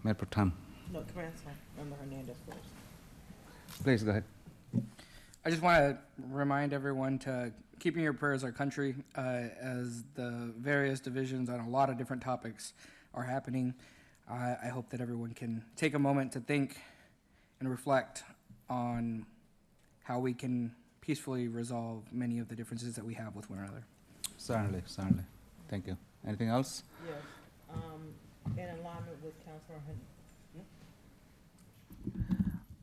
Mayor Pro Tem. No, Councilmember Hernandez first. Please go ahead. I just want to remind everyone to keep in your prayers our country as the various divisions on a lot of different topics are happening. I hope that everyone can take a moment to think and reflect on how we can peacefully resolve many of the differences that we have with one another. Certainly, certainly. Thank you. Anything else? Yes,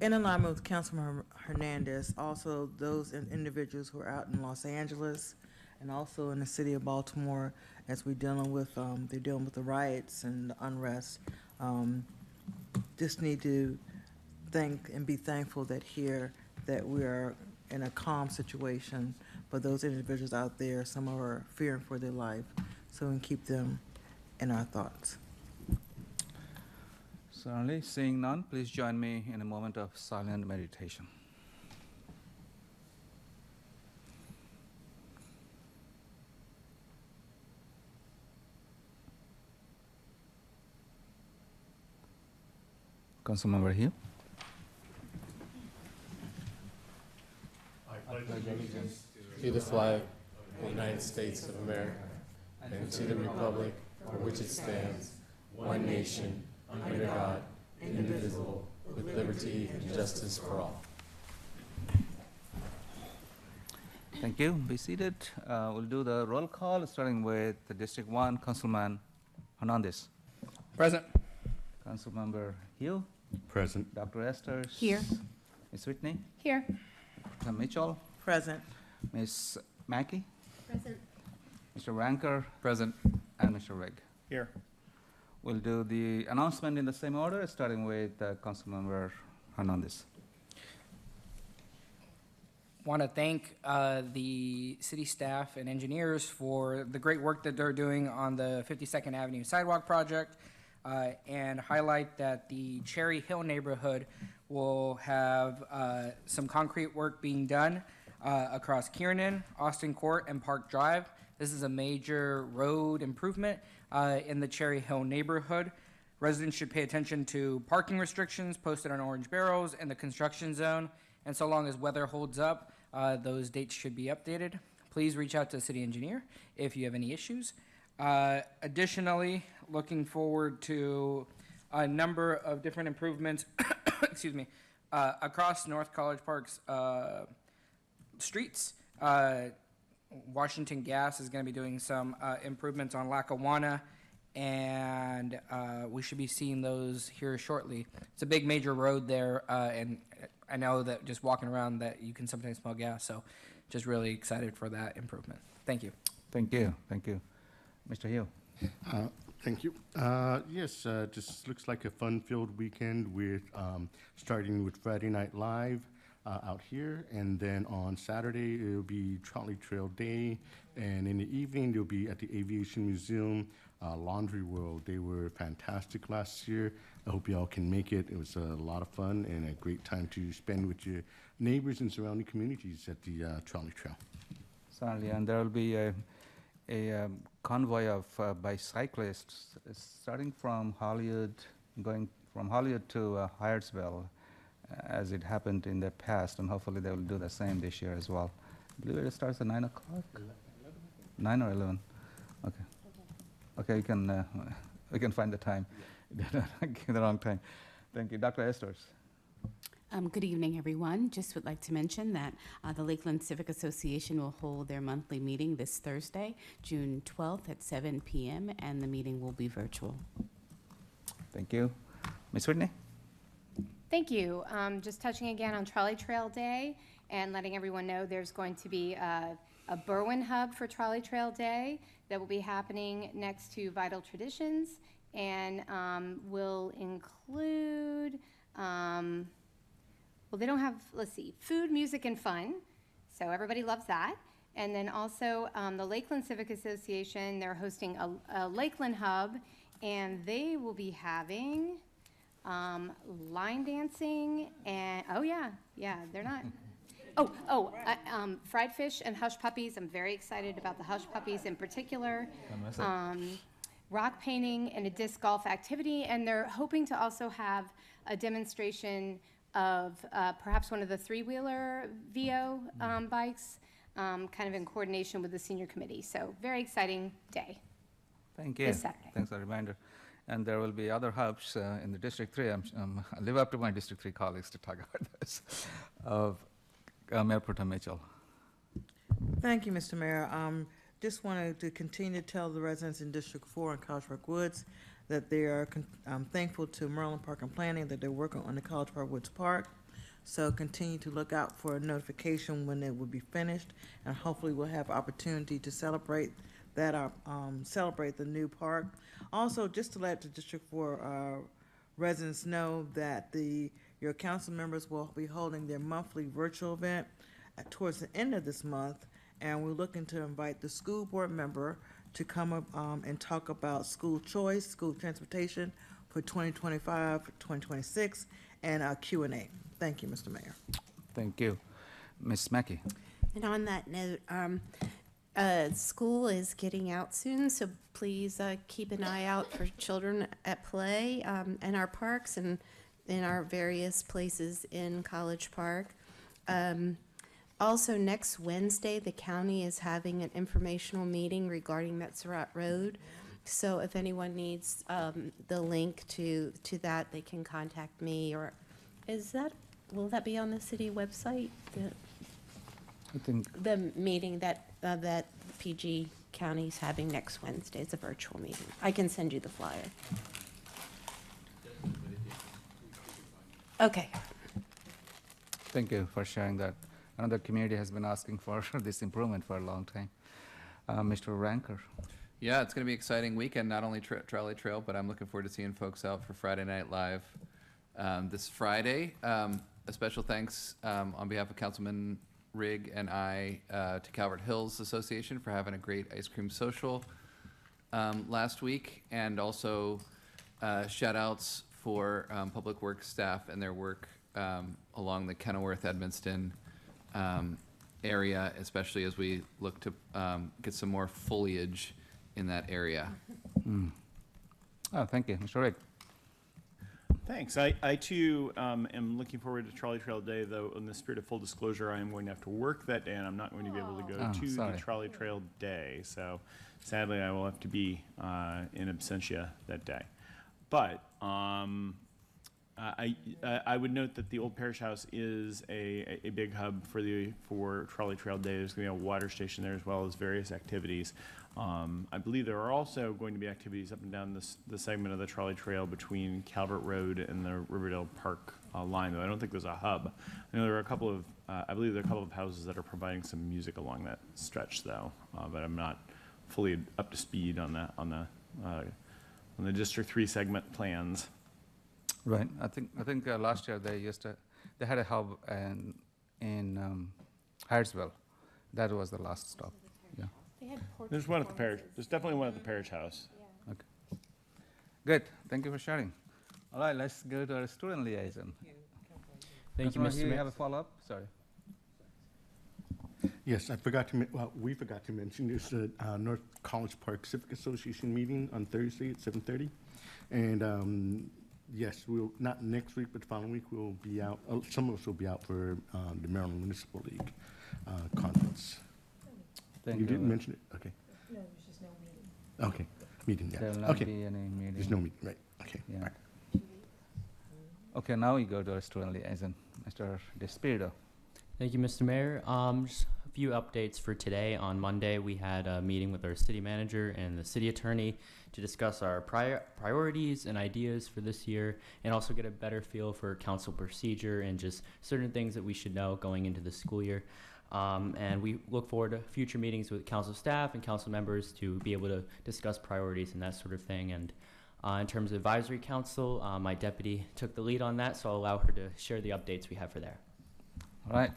in alignment with Councilmember Hernandez, also those individuals who are out in Los Angeles and also in the city of Baltimore, as we're dealing with, they're dealing with the riots and the unrest. Just need to thank and be thankful that here that we are in a calm situation. But those individuals out there, some are fearing for their life, so we can keep them in our thoughts. Certainly. Seeing none, please join me in a moment of silent meditation. Councilmember Hill. I pledge allegiance to the flag of the United States of America and to the republic for which it stands, one nation, under God, indivisible, with liberty and justice for all. Thank you. Be seated. We'll do the roll call, starting with the District 1, Councilman Hernandez. Present. Councilmember Hill. Present. Dr. Esther. Here. Ms. Whitney. Here. Mr. Mitchell. Present. Ms. Mackey. Present. Mr. Ranker. Present. And Mr. Rigg. Here. We'll do the announcement in the same order, starting with Councilmember Hernandez. Want to thank the city staff and engineers for the great work that they're doing on the 52nd Avenue sidewalk project, and highlight that the Cherry Hill neighborhood will have some concrete work being done across Kiernan, Austin Court, and Park Drive. This is a major road improvement in the Cherry Hill neighborhood. Residents should pay attention to parking restrictions posted on orange barrels in the construction zone, and so long as weather holds up, those dates should be updated. Please reach out to the city engineer if you have any issues. Additionally, looking forward to a number of different improvements excuse me, across North College Park's streets. Washington Gas is going to be doing some improvements on Lackawanna, and we should be seeing those here shortly. It's a big major road there, and I know that just walking around that you can sometimes smell gas, so just really excited for that improvement. Thank you. Thank you. Thank you. Mr. Hill. Thank you. Yes, just looks like a fun-filled weekend with starting with Friday Night Live out here, and then on Saturday it'll be Trolley Trail Day, and in the evening they'll be at the Aviation Museum, Laundry World. They were fantastic last year. I hope y'all can make it. It was a lot of fun and a great time to spend with your neighbors and surrounding communities at the Trolley Trail. Certainly, and there will be a convoy of bicyclists starting from Hollywood, going from Hollywood to Hyattsville, as it happened in the past, and hopefully they will do the same this year as well. I believe it starts at 9 o'clock? 9 or 11? Okay. Okay, we can find the time. Give the wrong time. Thank you. Dr. Esters. Good evening, everyone. Just would like to mention that the Lakeland Civic Association will hold their monthly meeting this Thursday, June 12th at 7 p.m., and the meeting will be virtual. Thank you. Ms. Whitney? Thank you. Just touching again on Trolley Trail Day and letting everyone know there's going to be a Berwyn hub for Trolley Trail Day that will be happening next to Vital Traditions, and will include, well, they don't have, let's see, food, music, and fun, so everybody loves that. And then also the Lakeland Civic Association, they're hosting a Lakeland hub, and they will be having line dancing and, oh yeah, they're not. Fried fish and hush puppies. I'm very excited about the hush puppies in particular. rock painting and a disc golf activity, and they're hoping to also have a demonstration of perhaps one of the three-wheeler VO bikes, kind of in coordination with the senior committee. So very exciting day. Thank you. This Saturday. Thanks for the reminder. And there will be other hubs in the District 3. I live up to my District 3 colleagues to talk about this. Of Mayor Pro Tem Mitchell. Thank you, Mr. Mayor. Just wanted to continue to tell the residents in District 4 and College Park Woods that they are thankful to Maryland Park and Planning that they're working on the College Park Woods Park. So continue to look out for a notification when it will be finished, and hopefully we'll have opportunity to celebrate that, celebrate the new park. Also, just to let the District 4 residents know that your council members will be holding their monthly virtual event towards the end of this month, and we're looking to invite the school board member to come up and talk about school choice, school transportation for 2025, 2026, and Q&A. Thank you, Mr. Mayor. Thank you. Ms. Mackey. And on that note, school is getting out soon, so please keep an eye out for children at play in our parks and in our various places in College Park. Also, next Wednesday, the county is having an informational meeting regarding Metzerat Road. So if anyone needs the link to that, they can contact me. Or will that be on the city website? I think The meeting that PG County is having next Wednesday is a virtual meeting. I can send you the flyer. Okay. Thank you for sharing that. Another community has been asking for this improvement for a long time. Mr. Ranker. Yeah, it's going to be an exciting weekend, not only Trolley Trail, but I'm looking forward to seeing folks out for Friday Night Live this Friday. A special thanks on behalf of Councilman Rigg and I to Calvert Hills Association for having a great ice cream social last week, and also shout outs for Public Works staff and their work along the Kenilworth-Edmonston area, especially as we look to get some more foliage in that area. Oh, thank you. Mr. Rigg. Thanks. I too am looking forward to Trolley Trail Day, though in the spirit of full disclosure, I am going to have to work that day, and I'm not going to be able to go to sorry. the Trolley Trail Day. So sadly, I will have to be in absentia that day. But I would note that the Old Parish House is a big hub for Trolley Trail Day. There's going to be a water station there as well as various activities. I believe there are also going to be activities up and down the segment of the Trolley Trail between Calvert Road and the Riverdale Park line, though I don't think there's a hub. I know there are a couple of, I believe there are a couple of houses that are providing some music along that stretch, though, but I'm not fully up to speed on the District 3 segment plans. Right. I think last year they had a hub in Hyattsville. That was the last stop. Yeah. There's one at the parish. There's definitely one at the parish house. Okay. Good. Thank you for sharing. All right. Let's go to our student liaison. Thank you, Councilman, Mr. you Mayor. have a follow-up? Sorry. Yes, I forgot to, we forgot to mention there's a North College Park Civic Association meeting on Thursday at 7:30. And yes, we'll, not next week, but the following week, we'll be out, some of us will be out for the Maryland Municipal League conference. Thank You didn't mention it? Okay. No, there's just no meeting. Okay, meeting, yeah. There will not Okay, be any meeting. there's no meeting, right, okay. Yeah. All right. Okay, now we go to our student liaison, Mr. DeSpirito. Thank you, Mr. Mayor. Just a few updates for today. On Monday, we had a meeting with our city manager and the city attorney to discuss our priorities and ideas for this year, and also get a better feel for council procedure and just certain things that we should know going into the school year. And we look forward to future meetings with council staff and council members to be able to discuss priorities and that sort of thing. And in terms of advisory council, my deputy took the lead on that, so I'll allow her to share the updates we have for there. All right.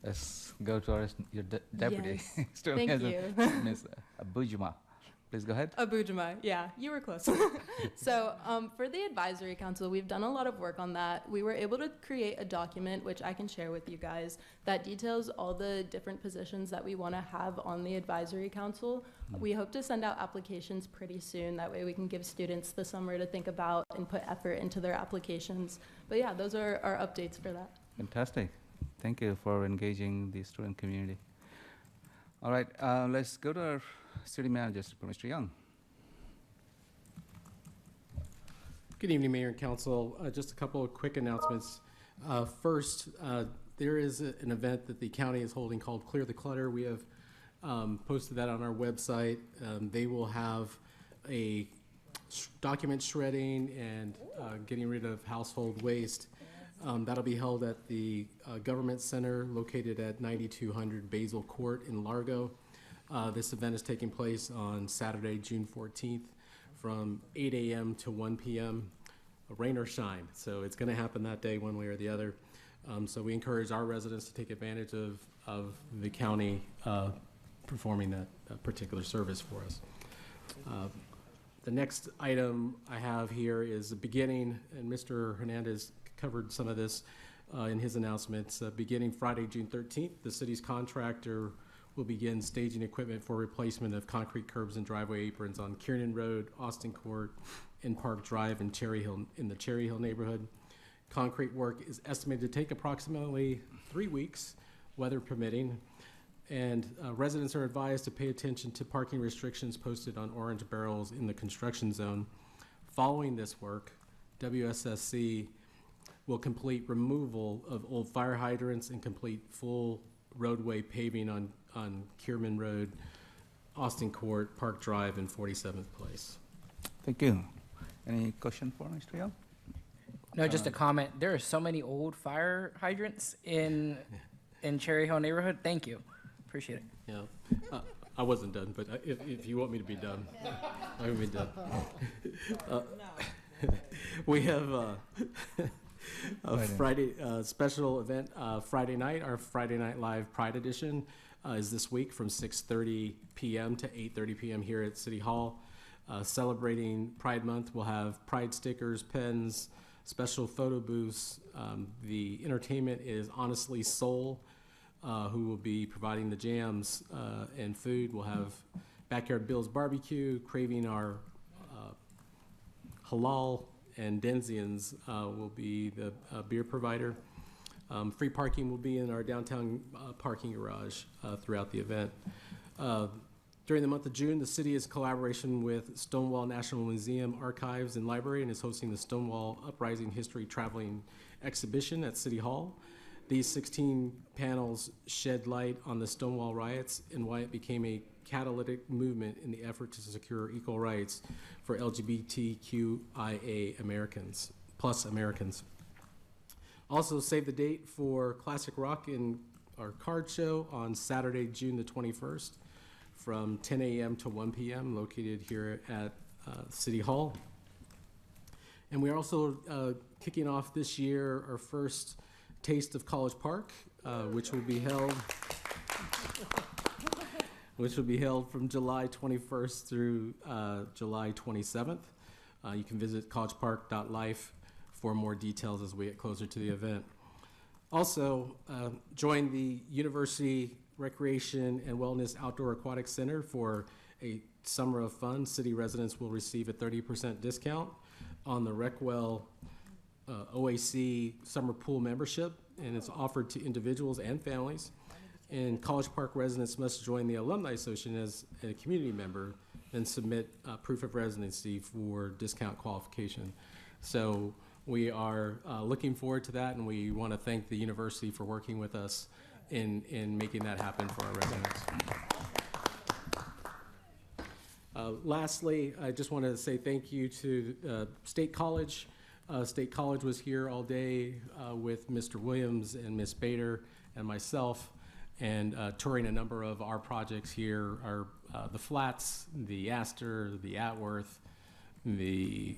Let's go to your deputy. Yes. Student Thank liaison, you. Ms. Bujuma. Please go ahead. Abu Jamai. Yeah, you were close. So for the advisory council, we've done a lot of work on that. We were able to create a document, which I can share with you guys, that details all the different positions that we want to have on the advisory council. We hope to send out applications pretty soon. That way we can give students the summer to think about and put effort into their applications. But yeah, those are our updates for that. Fantastic. Thank you for engaging the student community. All right, let's go to our city manager, Mr. Young. Good evening, Mayor and Council. Just a couple of quick announcements. First, there is an event that the county is holding called Clear the Clutter. We have posted that on our website. They will have a document shredding and getting rid of household waste. That'll be held at the Government Center located at 9200 Basil Court in Largo. This event is taking place on Saturday, June 14th from 8 a.m. to 1 p.m., rain or shine. So it's going to happen that day one way or the other. So we encourage our residents to take advantage of the county performing that particular service for us. The next item I have here is the beginning, and Mr. Hernandez covered some of this in his announcements. Beginning Friday, June 13th, the city's contractor will begin staging equipment for replacement of concrete curbs and driveway aprons on Kiernan Road, Austin Court, and Park Drive in Cherry Hill, in the Cherry Hill neighborhood. Concrete work is estimated to take approximately 3 weeks, weather permitting, and residents are advised to pay attention to parking restrictions posted on orange barrels in the construction zone. Following this work, WSSC will complete removal of old fire hydrants and complete full roadway paving on Kierman Road, Austin Court, Park Drive, and 47th Place. Thank you. Any question for Mr. Young? No, just a comment. There are so many old fire hydrants in Cherry Hill neighborhood. Thank you. Appreciate it. Yeah, I wasn't done, but if you want me to be done, I will be done. We have a Friday special event Friday night. Our Friday Night Live Pride Edition is this week from 6:30 p.m. to 8:30 p.m. here at City Hall. Celebrating Pride Month, we'll have Pride stickers, pens, special photo booths. The entertainment is Honestly Soul, who will be providing the jams and food. We'll have Backyard Bill's Barbecue, Craving Our Halal, and Denzians will be the beer provider. Free parking will be in our downtown parking garage throughout the event. During the month of June, the city is in collaboration with Stonewall National Museum Archives and Library and is hosting the Stonewall Uprising History Traveling Exhibition at City Hall. These 16 panels shed light on the Stonewall riots and why it became a catalytic movement in the effort to secure equal rights for LGBTQIA Americans, plus Americans. Also, save the date for Classic Rock in our card show on Saturday, June the 21st from 10 a.m. to 1 p.m. located here at City Hall. And we're also kicking off this year our first Taste of College Park, which will be held from July 21st through July 27th. You can visit collegepark.life for more details as we get closer to the event. Also, join the University Recreation and Wellness Outdoor Aquatic Center for a summer of fun. City residents will receive a 30% discount on the Recwell OAC summer pool membership, and it's offered to individuals and families. And College Park residents must join the Alumni Association as a community member and submit proof of residency for discount qualification. So we are looking forward to that, and we want to thank the university for working with us in making that happen for our residents. Lastly, I just want to say thank you to State College. State College was here all day with Mr. Williams and Ms. Bader and myself, and touring a number of our projects here are the Flats, the Astor, the Atworth, the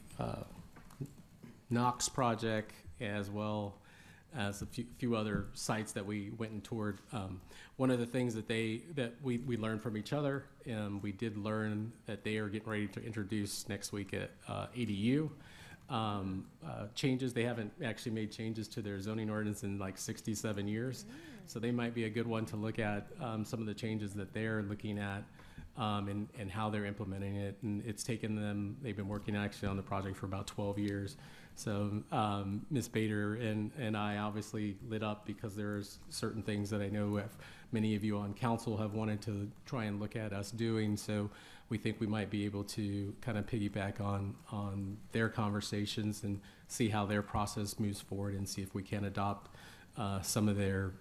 Knox project, as well as a few other sites that we went and toured. One of the things that we learned from each other, we did learn that they are getting ready to introduce next week at ADU changes. They haven't actually made changes to their zoning ordinance in like 67 years. So they might be a good one to look at some of the changes that they're looking at and how they're implementing it. And it's taken them, they've been working actually on the project for about 12 years. So Ms. Bader and I obviously lit up because there's certain things that I know many of you on council have wanted to try and look at us doing. So we think we might be able to kind of piggyback on their conversations and see how their process moves forward and see if we can adopt some of their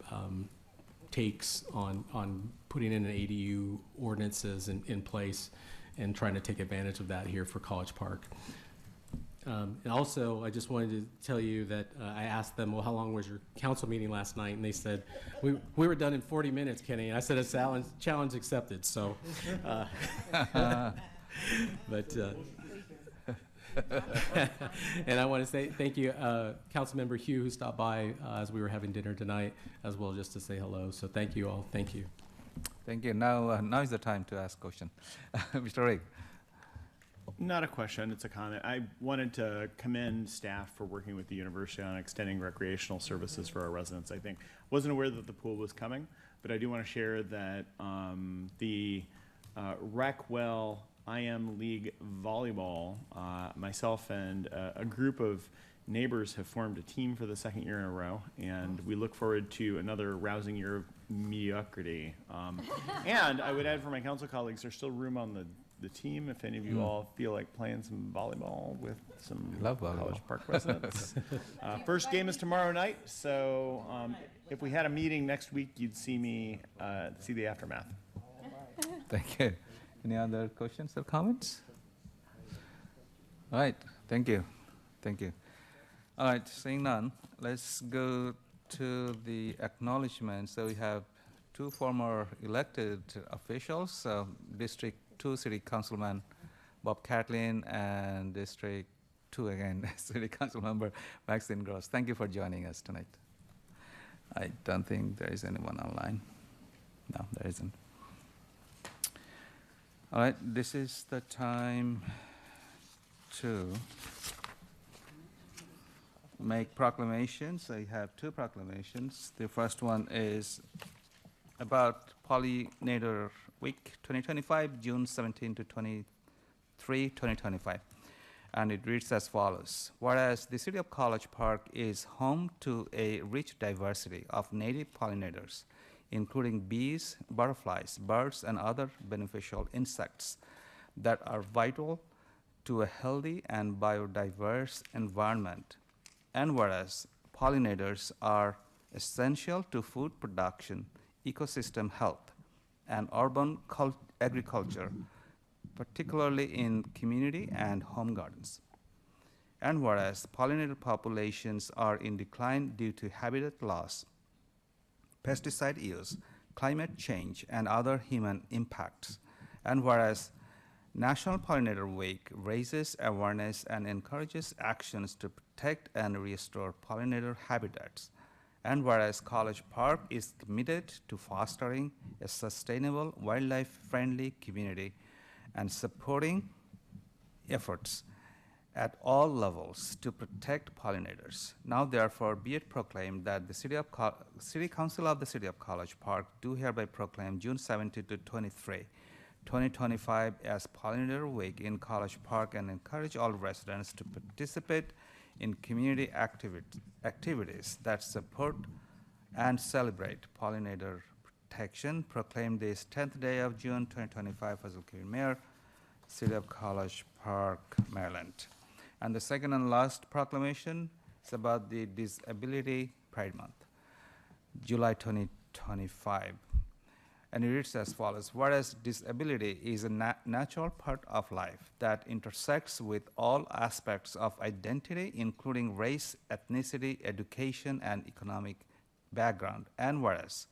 takes on putting in an ADU ordinances in place and trying to take advantage of that here for College Park. And also, I just wanted to tell you that I asked them, well, how long was your council meeting last night? And they said, we were done in 40 minutes, Kenny. And I said, a challenge accepted. So, but, and I want to say thank you, Councilmember Hugh, who stopped by as we were having dinner tonight, as well, just to say hello. So thank you all. Thank you. Thank you. Now is the time to ask question. Mr. Rigg. Not a question, it's a comment. I wanted to commend staff for working with the university on extending recreational services for our residents. I think, wasn't aware that the pool was coming, but I do want to share that the Recwell IM League Volleyball, myself and a group of neighbors have formed a team for the second year in a row, and we look forward to another rousing year of mediocrity. And I would add for my council colleagues, there's still room on the team if any of you all feel like playing some volleyball with some College Park residents. First game is tomorrow night, so if we had a meeting next week, you'd see me see the aftermath. Thank you. Any other questions or comments? All right, thank you. Thank you. All right, seeing none, let's go to the acknowledgements. So we have two former elected officials, District 2 City Councilman Bob Catlin and District 2 again, City Council Member Maxine Gross. Thank you for joining us tonight. I don't think there is anyone online. No, there isn't. All right, this is the time to make proclamations. I have two proclamations. The first one is about Pollinator Week 2025, June 17 to 23, 2025. And it reads as follows. Whereas the City of College Park is home to a rich diversity of native pollinators, including bees, butterflies, birds, and other beneficial insects that are vital to a healthy and biodiverse environment. And whereas pollinators are essential to food production, ecosystem health, and urban agriculture, particularly in community and home gardens. And whereas pollinator populations are in decline due to habitat loss, pesticide use, climate change, and other human impacts. And whereas National Pollinator Week raises awareness and encourages actions to protect and restore pollinator habitats. And whereas College Park is committed to fostering a sustainable, wildlife-friendly community and supporting efforts at all levels to protect pollinators. Now therefore be it proclaimed that the City Council of the City of College Park do hereby proclaim June 17 to 23, 2025 as Pollinator Week in College Park and encourage all residents to participate in community activities that support and celebrate pollinator protection. Proclaim this 10th day of June 2025, Fazil Kabir Mayor, City of College Park, Maryland. And the second and last proclamation is about the Disability Pride Month, July 2025. And it reads as follows. Whereas disability is a natural part of life that intersects with all aspects of identity, including race, ethnicity, education, and economic background. And whereas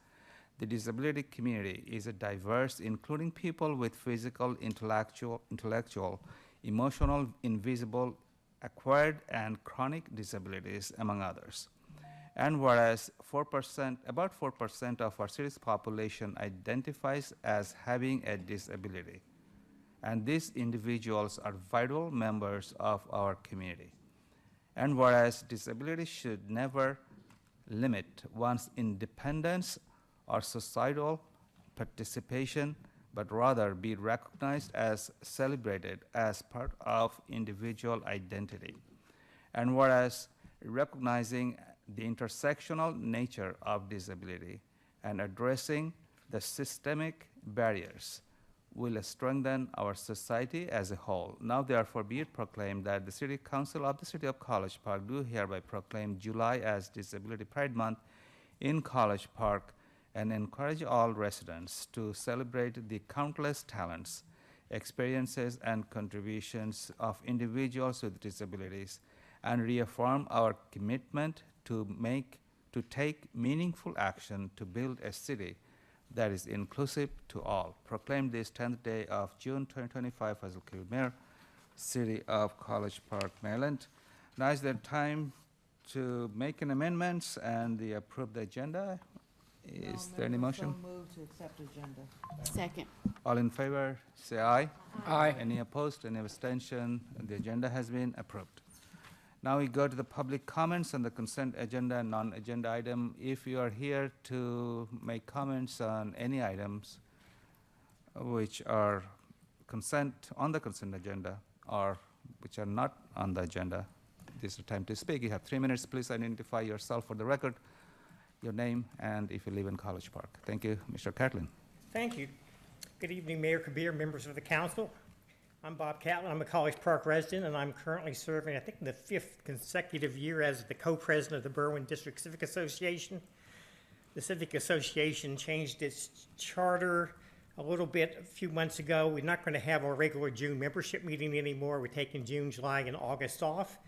the disability community is a diverse, including people with physical, intellectual, emotional, invisible, acquired, and chronic disabilities, among others. And whereas 4%, about 4% of our city's population identifies as having a disability, and these individuals are vital members of our community. And whereas disability should never limit one's independence or societal participation, but rather be recognized as celebrated as part of individual identity. And whereas recognizing the intersectional nature of disability and addressing the systemic barriers will strengthen our society as a whole. Now therefore be it proclaimed that the City Council of the City of College Park do hereby proclaim July as Disability Pride Month in College Park and encourage all residents to celebrate the countless talents, experiences, and contributions of individuals with disabilities, and reaffirm our commitment to take meaningful action to build a city that is inclusive to all. Proclaim this 10th day of June 2025 as Located Mayor, City of College Park, Maryland. Now is the time to make an amendments and approve the agenda. Is there any motion? So moved to accept agenda. Second. All in favor, say aye. Aye. Any opposed, any abstention? The agenda has been approved. Now we go to the public comments on the consent agenda and non-agenda item. If you are here to make comments on any items which are on the consent agenda or which are not on the agenda, this is the time to speak. You have 3 minutes. Please identify yourself for the record, your name, and if you live in College Park. Thank you, Mr. Catlin. Thank you. Good evening, Mayor Kabir, members of the council. I'm Bob Catlin. I'm a College Park resident, and I'm currently serving, I think, the 5th consecutive year as the co-president of the Berwyn District Civic Association. The Civic Association changed its charter a little bit a few months ago. We're not going to have our regular June membership meeting anymore. We're taking June, July, and August off.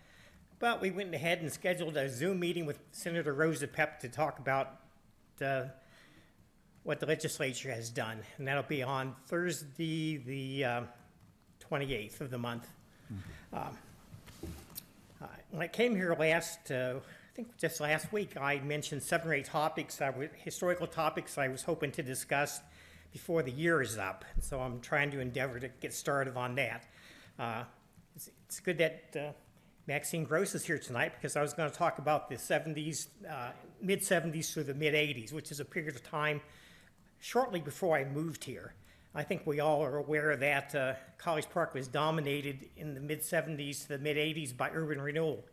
But we went ahead and scheduled a Zoom meeting with Senator Rosa Pepp to talk about what the legislature has done. And that'll be on Thursday, the 28th of the month. When I came here I think just last week, I mentioned 7 or 8 topics, historical topics I was hoping to discuss before the year is up. And so I'm trying to endeavor to get started on that. It's good that Maxine Gross is here tonight because I was going to talk about the 70s, mid-70s through the mid-80s, which is a period of time shortly before I moved here. I think we all are aware that College Park was dominated in the mid-70s to the mid-80s by urban renewal.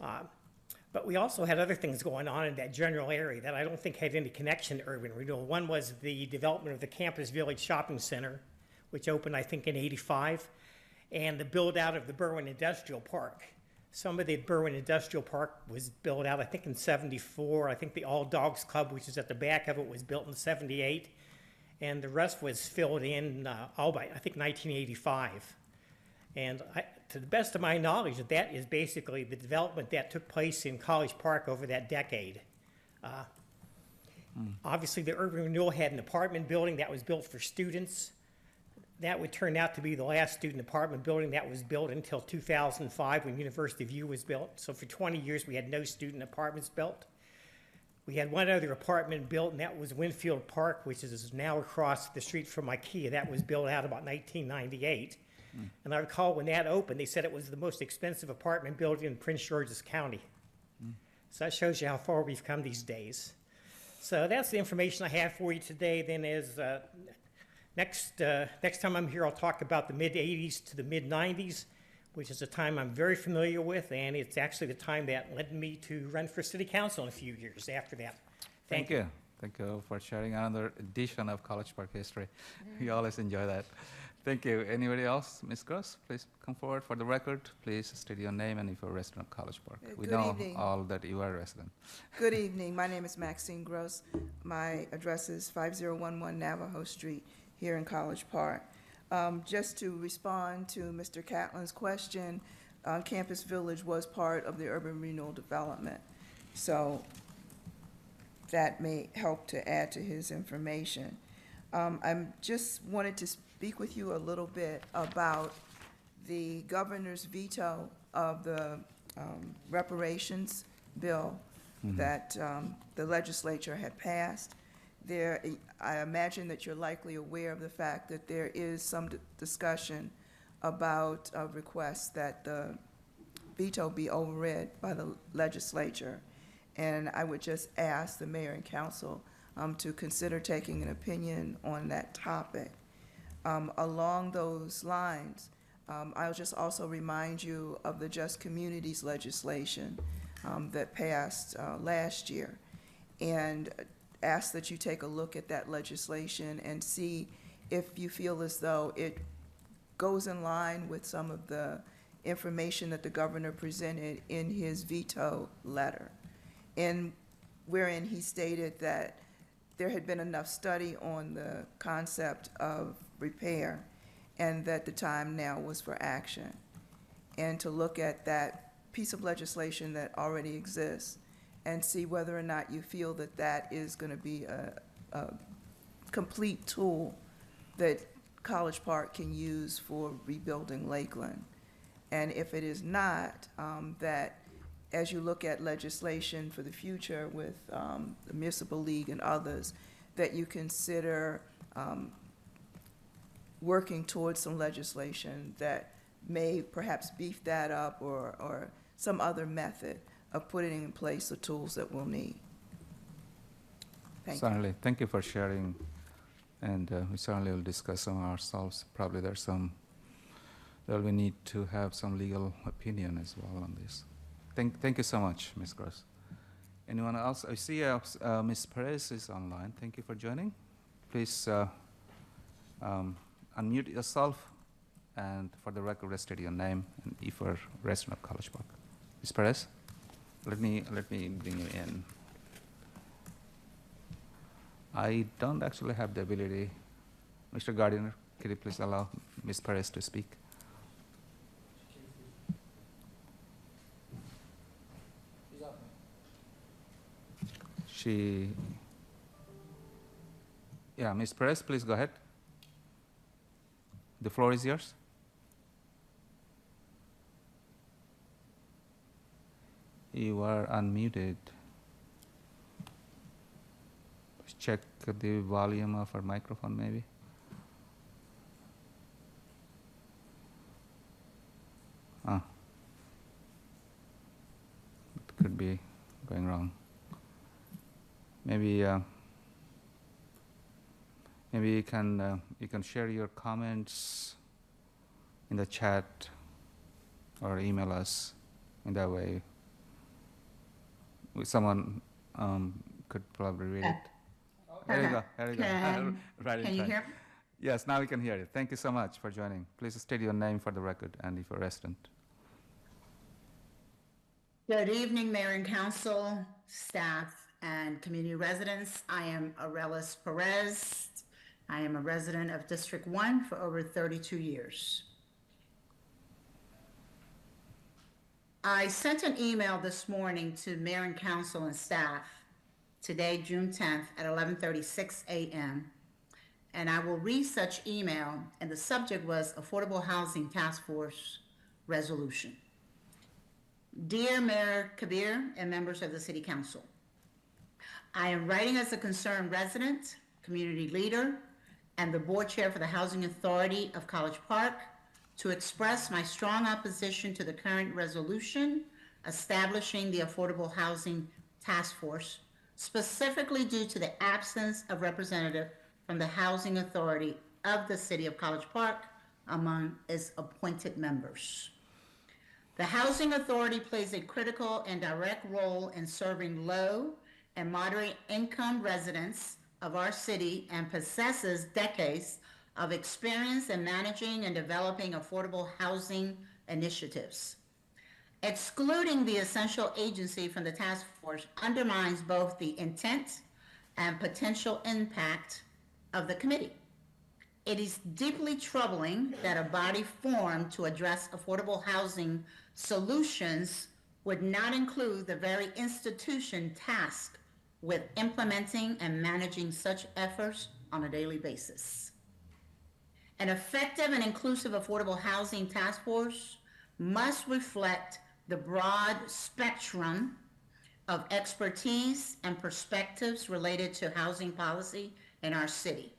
But we also had other things going on in that general area that I don't think had any connection to urban renewal. One was the development of the Campus Village Shopping Center, which opened, I think, in '85, and the build-out of the Berwyn Industrial Park. Some of the Berwyn Industrial Park was built out, I think, in '74. I think the All Dogs Club, which is at the back of it, was built in '78. And the rest was filled in all by, I think, 1985. And to the best of my knowledge, that is basically the development that took place in College Park over that decade. Obviously, the urban renewal had an apartment building that was built for students. That would turn out to be the last student apartment building that was built until 2005 when University View was built. So for 20 years, we had no student apartments built. We had one other apartment built, and that was Winfield Park, which is now across the street from IKEA. That was built out about 1998. And I recall when that opened, they said it was the most expensive apartment building in Prince George's County. So that shows you how far we've come these days. So that's the information I have for you today. Then next time I'm here, I'll talk about the mid-'80s to the mid-'90s, which is a time I'm very familiar with, and it's actually the time that led me to run for city council in a few years after that. Thank you. Thank you for sharing another edition of College Park history. We always enjoy that. Thank you. Anybody else? Ms. Gross, please come forward for the record. Please state your name and if you're a resident of College Park. We Good know evening. all that you are a resident. Good evening. My name is Maxine Gross. My address is 5011 Navajo Street here in College Park. Just to respond to Mr. Catlin's question, Campus Village was part of the urban renewal development. So that may help to add to his information. I just wanted to speak with you a little bit about the governor's veto of the reparations bill that the legislature had passed. There, I imagine that you're likely aware of the fact that there is some discussion about a request that the veto be overread by the legislature. And I would just ask the mayor and council to consider taking an opinion on that topic. Along those lines, I'll just also remind you of the Just Communities legislation that passed last year, and ask that you take a look at that legislation and see if you feel as though it goes in line with some of the information that the governor presented in his veto letter, and wherein he stated that there had been enough study on the concept of repair and that the time now was for action, and to look at that piece of legislation that already exists and see whether or not you feel that that is going to be a complete tool that College Park can use for rebuilding Lakeland. And if it is not, that as you look at legislation for the future with the Municipal League and others, that you consider working towards some legislation that may perhaps beef that up, or some other method of putting in place the tools that we'll need. Thank you. Certainly. Thank you for sharing, and we certainly will discuss among ourselves. Probably there'll be need to have some legal opinion as well on this. Thank you so much, Ms. Gross. Anyone else? I see Ms. Perez is online. Thank you for joining. Please unmute yourself, and for the record, state your name and if you're a resident of College Park. Ms. Perez, let me bring you in. I don't actually have the ability. Mr. Gardiner, could you please allow Ms. Perez to speak? Yeah, Ms. Perez, please go ahead. The floor is yours. You are unmuted. Check the volume of our microphone, maybe. It could be going wrong. Maybe you can share your comments in the chat or email us. In that way, someone could probably read it. There you go. There you go. Right in Can you time. hear me? Yes, now we can hear you. Thank you so much for joining. Please state your name for the record and if you're a resident. Good evening, Mayor and Council, staff, and community residents. I am Arelis Perez. I am a resident of District 1 for over 32 years. I sent an email this morning to Mayor and Council and staff today, June 10th at 11:36 a.m. And I will read such email, and the subject was Affordable Housing Task Force Resolution. Dear Mayor Kabir and members of the City Council, I am writing as a concerned resident, community leader, and the board chair for the Housing Authority of College Park to express my strong opposition to the current resolution establishing the Affordable Housing Task Force, specifically due to the absence of representative from the Housing Authority of the City of College Park among its appointed members. The Housing Authority plays a critical and direct role in serving low and moderate income residents of our city and possesses decades of experience in managing and developing affordable housing initiatives. Excluding the essential agency from the task force undermines both the intent and potential impact of the committee. It is deeply troubling that a body formed to address affordable housing solutions would not include the very institution tasked with implementing and managing such efforts on a daily basis. An effective and inclusive affordable housing task force must reflect the broad spectrum of expertise and perspectives related to housing policy in our city.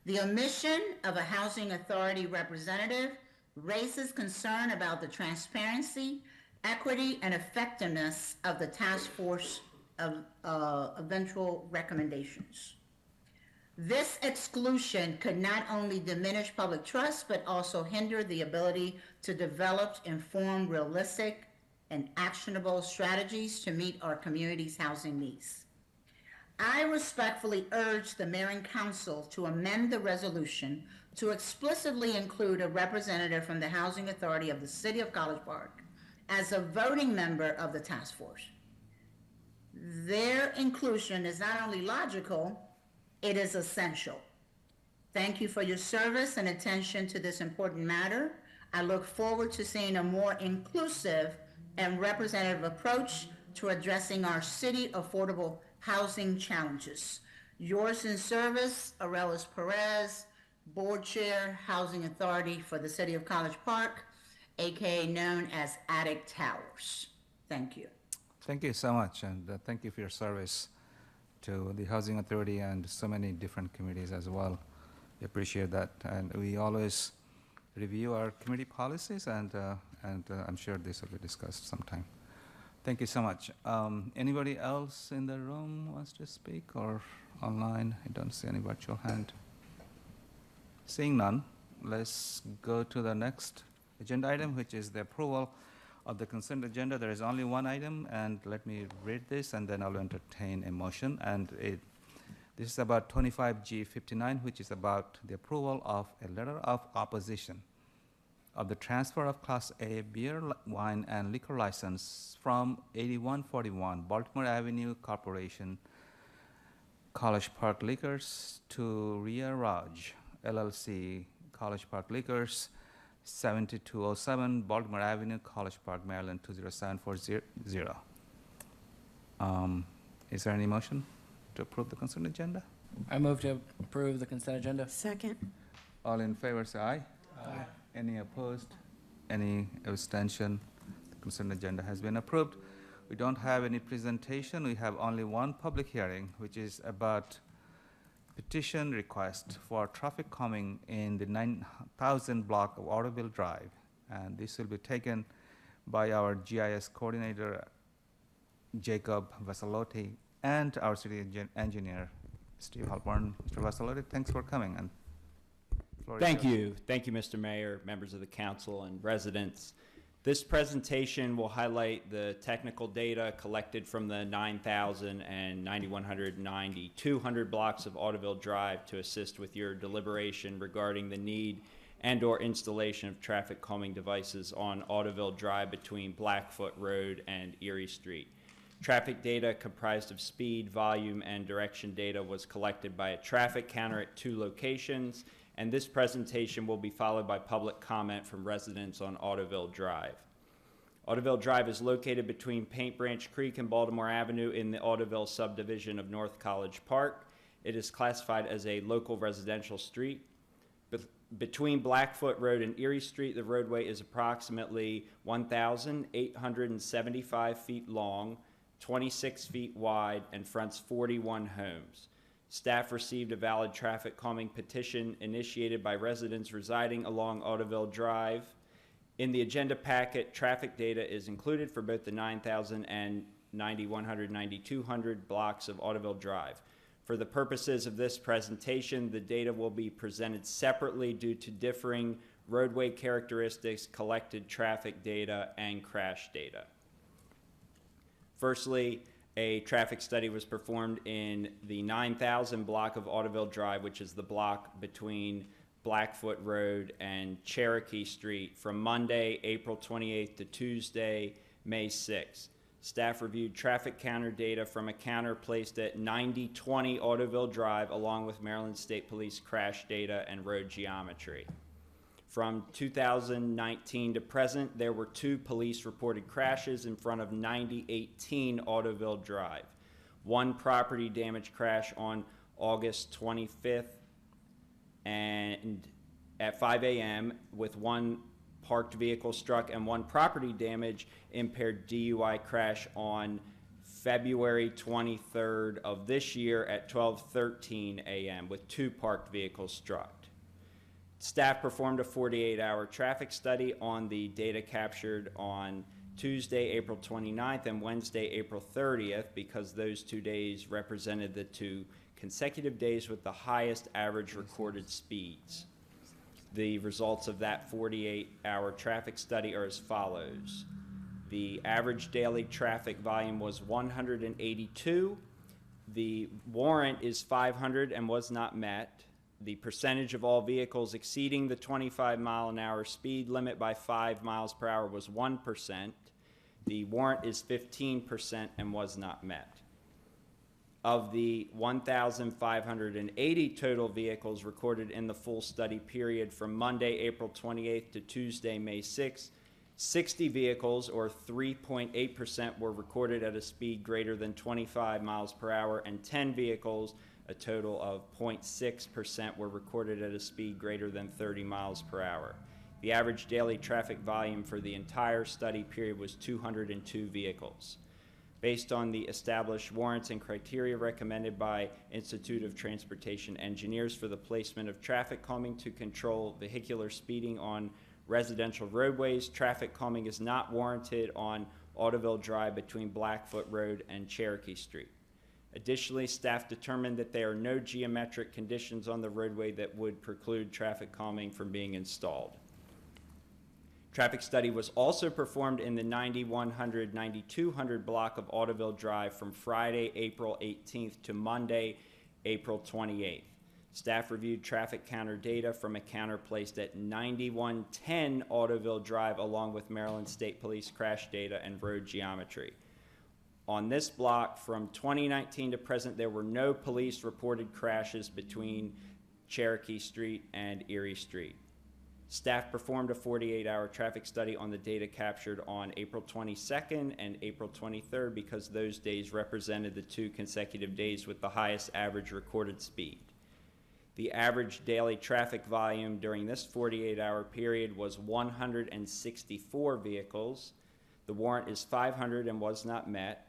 The omission of a housing authority representative raises concern about the transparency, equity, and effectiveness of the task force of eventual recommendations. This exclusion could not only diminish public trust, but also hinder the ability to develop informed, realistic, and actionable strategies to meet our community's housing needs. I respectfully urge the mayor and council to amend the resolution to explicitly include a representative from the Housing Authority of the City of College Park as a voting member of the task force. Their inclusion is not only logical, it is essential. Thank you for your service and attention to this important matter. I look forward to seeing a more inclusive and representative approach to addressing our city affordable housing challenges. Yours in service, Arelis Perez, Board Chair, Housing Authority for the City of College Park, aka known as Attic Towers. Thank you. Thank you so much, and thank you for your service to the Housing Authority and so many different committees as well. We appreciate that, and we always review our committee policies, and I'm sure this will be discussed sometime. Thank you so much. Anybody else in the room wants to speak or online? I don't see any virtual hand. Seeing none, let's go to the next agenda item, which is the approval of the consent agenda. There is only one item, and let me read this, and then I'll entertain a motion. And this is about 25G59, which is about the approval of a letter of opposition of the transfer of Class A beer, wine, and liquor license from 8141 Baltimore Avenue Corporation, College Park Liquors, to Ria Raj LLC, College Park Liquors, 7207 Baltimore Avenue, College Park, Maryland 20740. Is there any motion to approve the consent agenda? I move to approve the consent agenda. Second. All in favor, say aye. Aye. Any opposed? Any abstention? The consent agenda has been approved. We don't have any presentation. We have only one public hearing, which is about petition request for traffic calming in the 9,000 block of Autoville Drive. And this will be taken by our GIS coordinator, Jacob Vasalotti, and our city engineer, Steve Halpern. Mr. Vasalotti, thanks for coming. And Thank you, Mr. Mayor, members of the council, and residents. This presentation will highlight the technical data collected from the 9,000 and 9,100, 9,200 blocks of Autoville Drive to assist with your deliberation regarding the need and/or installation of traffic calming devices on Autoville Drive between Blackfoot Road and Erie Street. Traffic data comprised of speed, volume, and direction data was collected by a traffic counter at 2 locations, and this presentation will be followed by public comment from residents on Autoville Drive. Autoville Drive is located between Paint Branch Creek and Baltimore Avenue in the Autoville subdivision of North College Park. It is classified as a local residential street. Between Blackfoot Road and Erie Street, the roadway is approximately 1,875 feet long, 26 feet wide, and fronts 41 homes. Staff received a valid traffic calming petition initiated by residents residing along Autoville Drive. In the agenda packet, traffic data is included for both the 9,000 and 9,100, 9,200 blocks of Autoville Drive. For the purposes of this presentation, the data will be presented separately due to differing roadway characteristics, collected traffic data, and crash data. Firstly, a traffic study was performed in the 9,000 block of Autoville Drive, which is the block between Blackfoot Road and Cherokee Street, from Monday, April 28th to Tuesday, May 6th. Staff reviewed traffic counter data from a counter placed at 9020 Autoville Drive, along with Maryland State Police crash data and road geometry. From 2019 to present, there were 2 police-reported crashes in front of 9018 Autoville Drive. 1 property damage crash on August 25th and at 5 a.m. with 1 parked vehicle struck and 1 property damage impaired DUI crash on February 23rd of this year at 12:13 a.m. with 2 parked vehicles struck. Staff performed a 48-hour traffic study on the data captured on Tuesday, April 29th and Wednesday, April 30th, because those 2 days represented the 2 consecutive days with the highest average recorded speeds. The results of that 48-hour traffic study are as follows. The average daily traffic volume was 182. The warrant is 500 and was not met. The percentage of all vehicles exceeding the 25-mile-an-hour speed limit by 5 miles per hour was 1%. The warrant is 15% and was not met. Of the 1,580 total vehicles recorded in the full study period from Monday, April 28th to Tuesday, May 6th, 60 vehicles, or 3.8%, were recorded at a speed greater than 25 miles per hour, and 10 vehicles, a total of 0.6%, were recorded at a speed greater than 30 miles per hour. The average daily traffic volume for the entire study period was 202 vehicles. Based on the established warrants and criteria recommended by Institute of Transportation Engineers for the placement of traffic calming to control vehicular speeding on residential roadways, traffic calming is not warranted on Audubon Drive between Blackfoot Road and Cherokee Street. Additionally, staff determined that there are no geometric conditions on the roadway that would preclude traffic calming from being installed. Traffic study was also performed in the 9100, 9200 block of Audubon Drive from Friday, April 18th to Monday, April 28th. Staff reviewed traffic counter data from a counter placed at 9110 Audubon Drive along with Maryland State Police crash data and road geometry. On this block, from 2019 to present, there were no police reported crashes between Cherokee Street and Erie Street. Staff performed a 48-hour traffic study on the data captured on April 22nd and April 23rd because those days represented the 2 consecutive days with the highest average recorded speed. The average daily traffic volume during this 48-hour period was 164 vehicles. The warrant is 500 and was not met.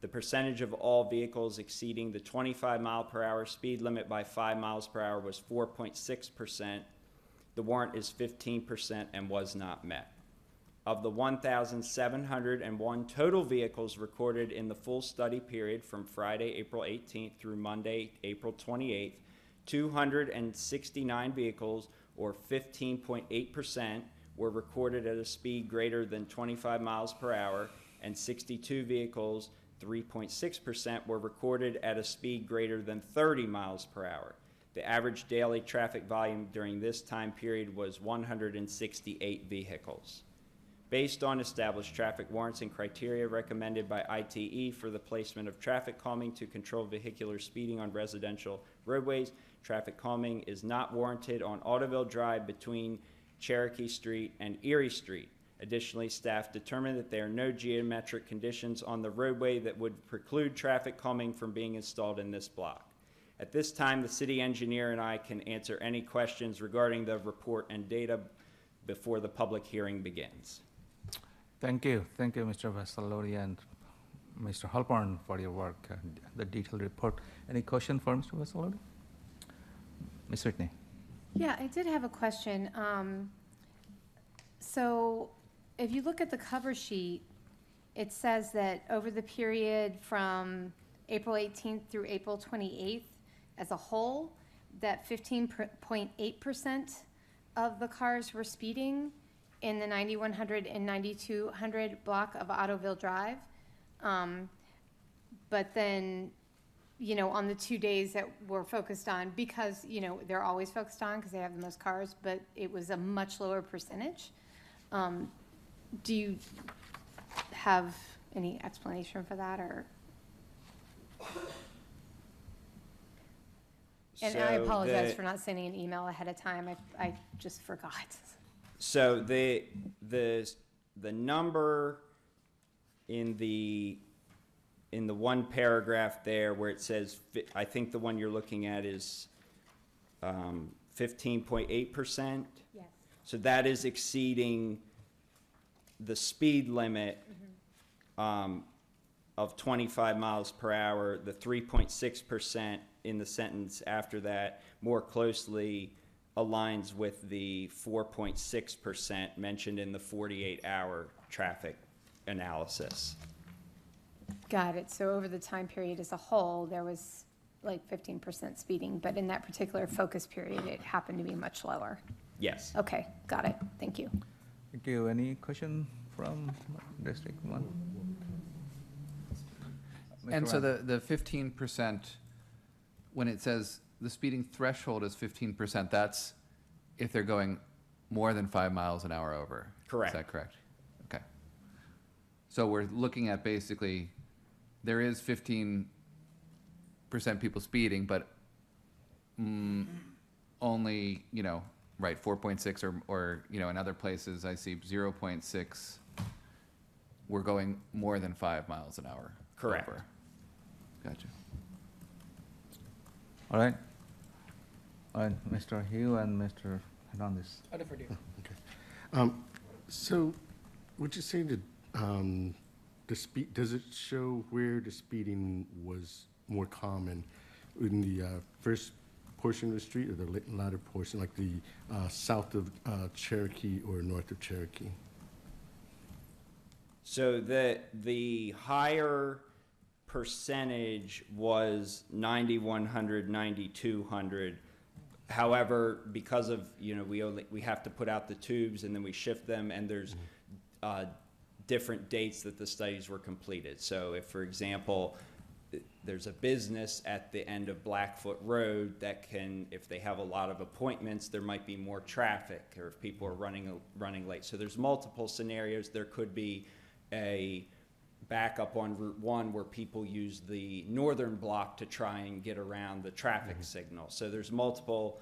The percentage of all vehicles exceeding the 25 mile per hour speed limit by 5 miles per hour was 4.6%. The warrant is 15% and was not met. Of the 1,701 total vehicles recorded in the full study period from Friday, April 18th through Monday, April 28th, 269 vehicles, or 15.8%, were recorded at a speed greater than 25 miles per hour, and 62 vehicles, 3.6%, were recorded at a speed greater than 30 miles per hour. The average daily traffic volume during this time period was 168 vehicles. Based on established traffic warrants and criteria recommended by ITE for the placement of traffic calming to control vehicular speeding on residential roadways, traffic calming is not warranted on Audubon Drive between Cherokee Street and Erie Street. Additionally, staff determined that there are no geometric conditions on the roadway that would preclude traffic calming from being installed in this block. At this time, the city engineer and I can answer any questions regarding the report and data before the public hearing begins. Thank you, Mr. Vassaloti and Mr. Halpern for your work and the detailed report. Any question for Mr. Vassaloti? Ms. Whitney? Yeah, I did have a question. So if you look at the cover sheet, it says that over the period from April 18th through April 28th as a whole, that 15.8% of the cars were speeding in the 9100 and 9200 block of Ottoville Drive. But then, you know, on the 2 days that we're focused on, because, you know, they're always focused on because they have the most cars, but it was a much lower percentage. Do you have any explanation for that, or? And I apologize for not sending an email ahead of time. I just forgot. So the number in the one paragraph there where it says, I think the one you're looking at is 15.8%. Yes. So that is exceeding the speed limit of 25 miles per hour. The 3.6% in the sentence after that more closely aligns with the 4.6% mentioned in the 48-hour traffic analysis. Got it. So over the time period as a whole, there was like 15% speeding, but in that particular focus period, it happened to be much lower. Yes. Okay, got it. Thank you. Thank you. Any question from District 1? And Mr. so Ram. the 15%, when it says the speeding threshold is 15%, that's if they're going more than 5 miles an hour over? Correct. Is that correct? Okay. So we're looking at basically, there is 15% people speeding, but only, right, 4.6 or, in other places I see 0.6, we're going more than 5 miles an hour. Correct. over. Gotcha. All right. All right, Mr. Hugh and Mr. Hernandez. I'll defer to you. So, would you say that the speed, does it show where the speeding was more common in the first portion of the street or the latter portion, like the south of Cherokee or north of Cherokee? So the higher percentage was 9,100, 9,200. However, because of, we have to put out the tubes and then we shift them, and there's different dates that the studies were completed. So if, for example, there's a business at the end of Blackfoot Road that can, if they have a lot of appointments, there might be more traffic, or if people are running late. So there's multiple scenarios. There could be a backup on Route 1 where people use the northern block to try and get around the traffic signal. So there's multiple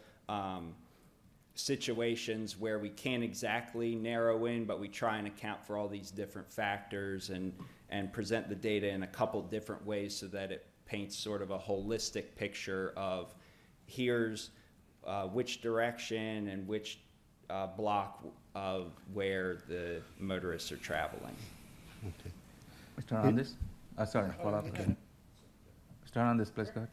situations where we can't exactly narrow in, but we try and account for all these different factors and present the data in a couple different ways so that it paints sort of a holistic picture of here's which direction and which block of where the motorists are traveling. Okay. Mr. Hernandez? Sorry, follow up. Mr. Hernandez, please go ahead.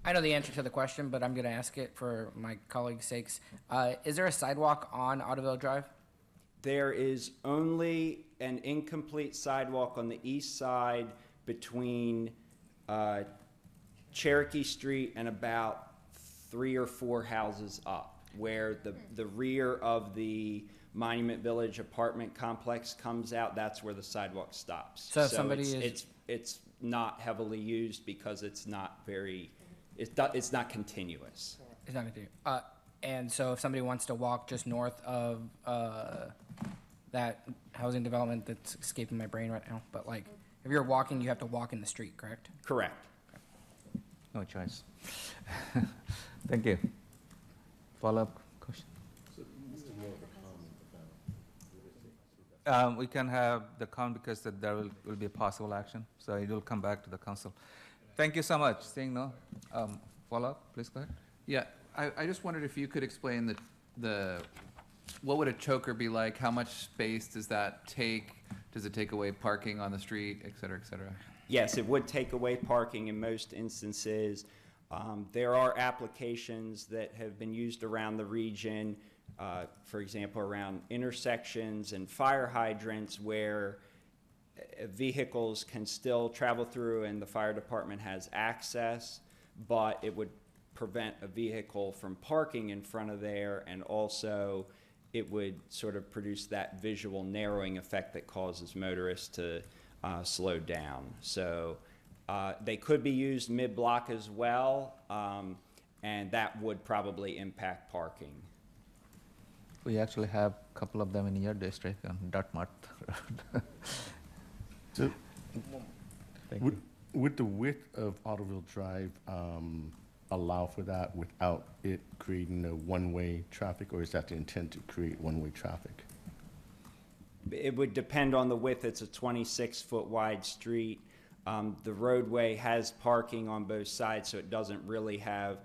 I know the answer to the question, but I'm going to ask it for my colleagues' sakes. Is there a sidewalk on Ottoville Drive? There is only an incomplete sidewalk on the east side between Cherokee Street and about 3 or 4 houses up, where the rear of the Monument Village apartment complex comes out. That's where the sidewalk stops. So if somebody is- it's not heavily used because it's not very, it's not continuous. It's not going to. And so if somebody wants to walk just north of that housing development that's escaping my brain right now, but like if you're walking, you have to walk in the street, correct? Correct. No choice. Thank you. Follow-up question? We can have the count because there will be a possible action, so it will come back to the council. Thank you so much. Seeing no follow-up, please go ahead. Yeah, I just wondered if you could explain what would a choker be like? How much space does that take? Does it take away parking on the street, et cetera, et cetera? Yes, it would take away parking in most instances. There are applications that have been used around the region, for example, around intersections and fire hydrants where vehicles can still travel through and the fire department has access, but it would prevent a vehicle from parking in front of there, and also it would sort of produce that visual narrowing effect that causes motorists to slow down. So they could be used mid-block as well, and that would probably impact parking. We actually have a couple of them in your district on Dartmouth Road. So, would the width of Ottoville Drive allow for that without it creating a one-way traffic, or is that the intent to create one-way traffic? It would depend on the width. It's a 26-foot wide street. The roadway has parking on both sides, so it doesn't really have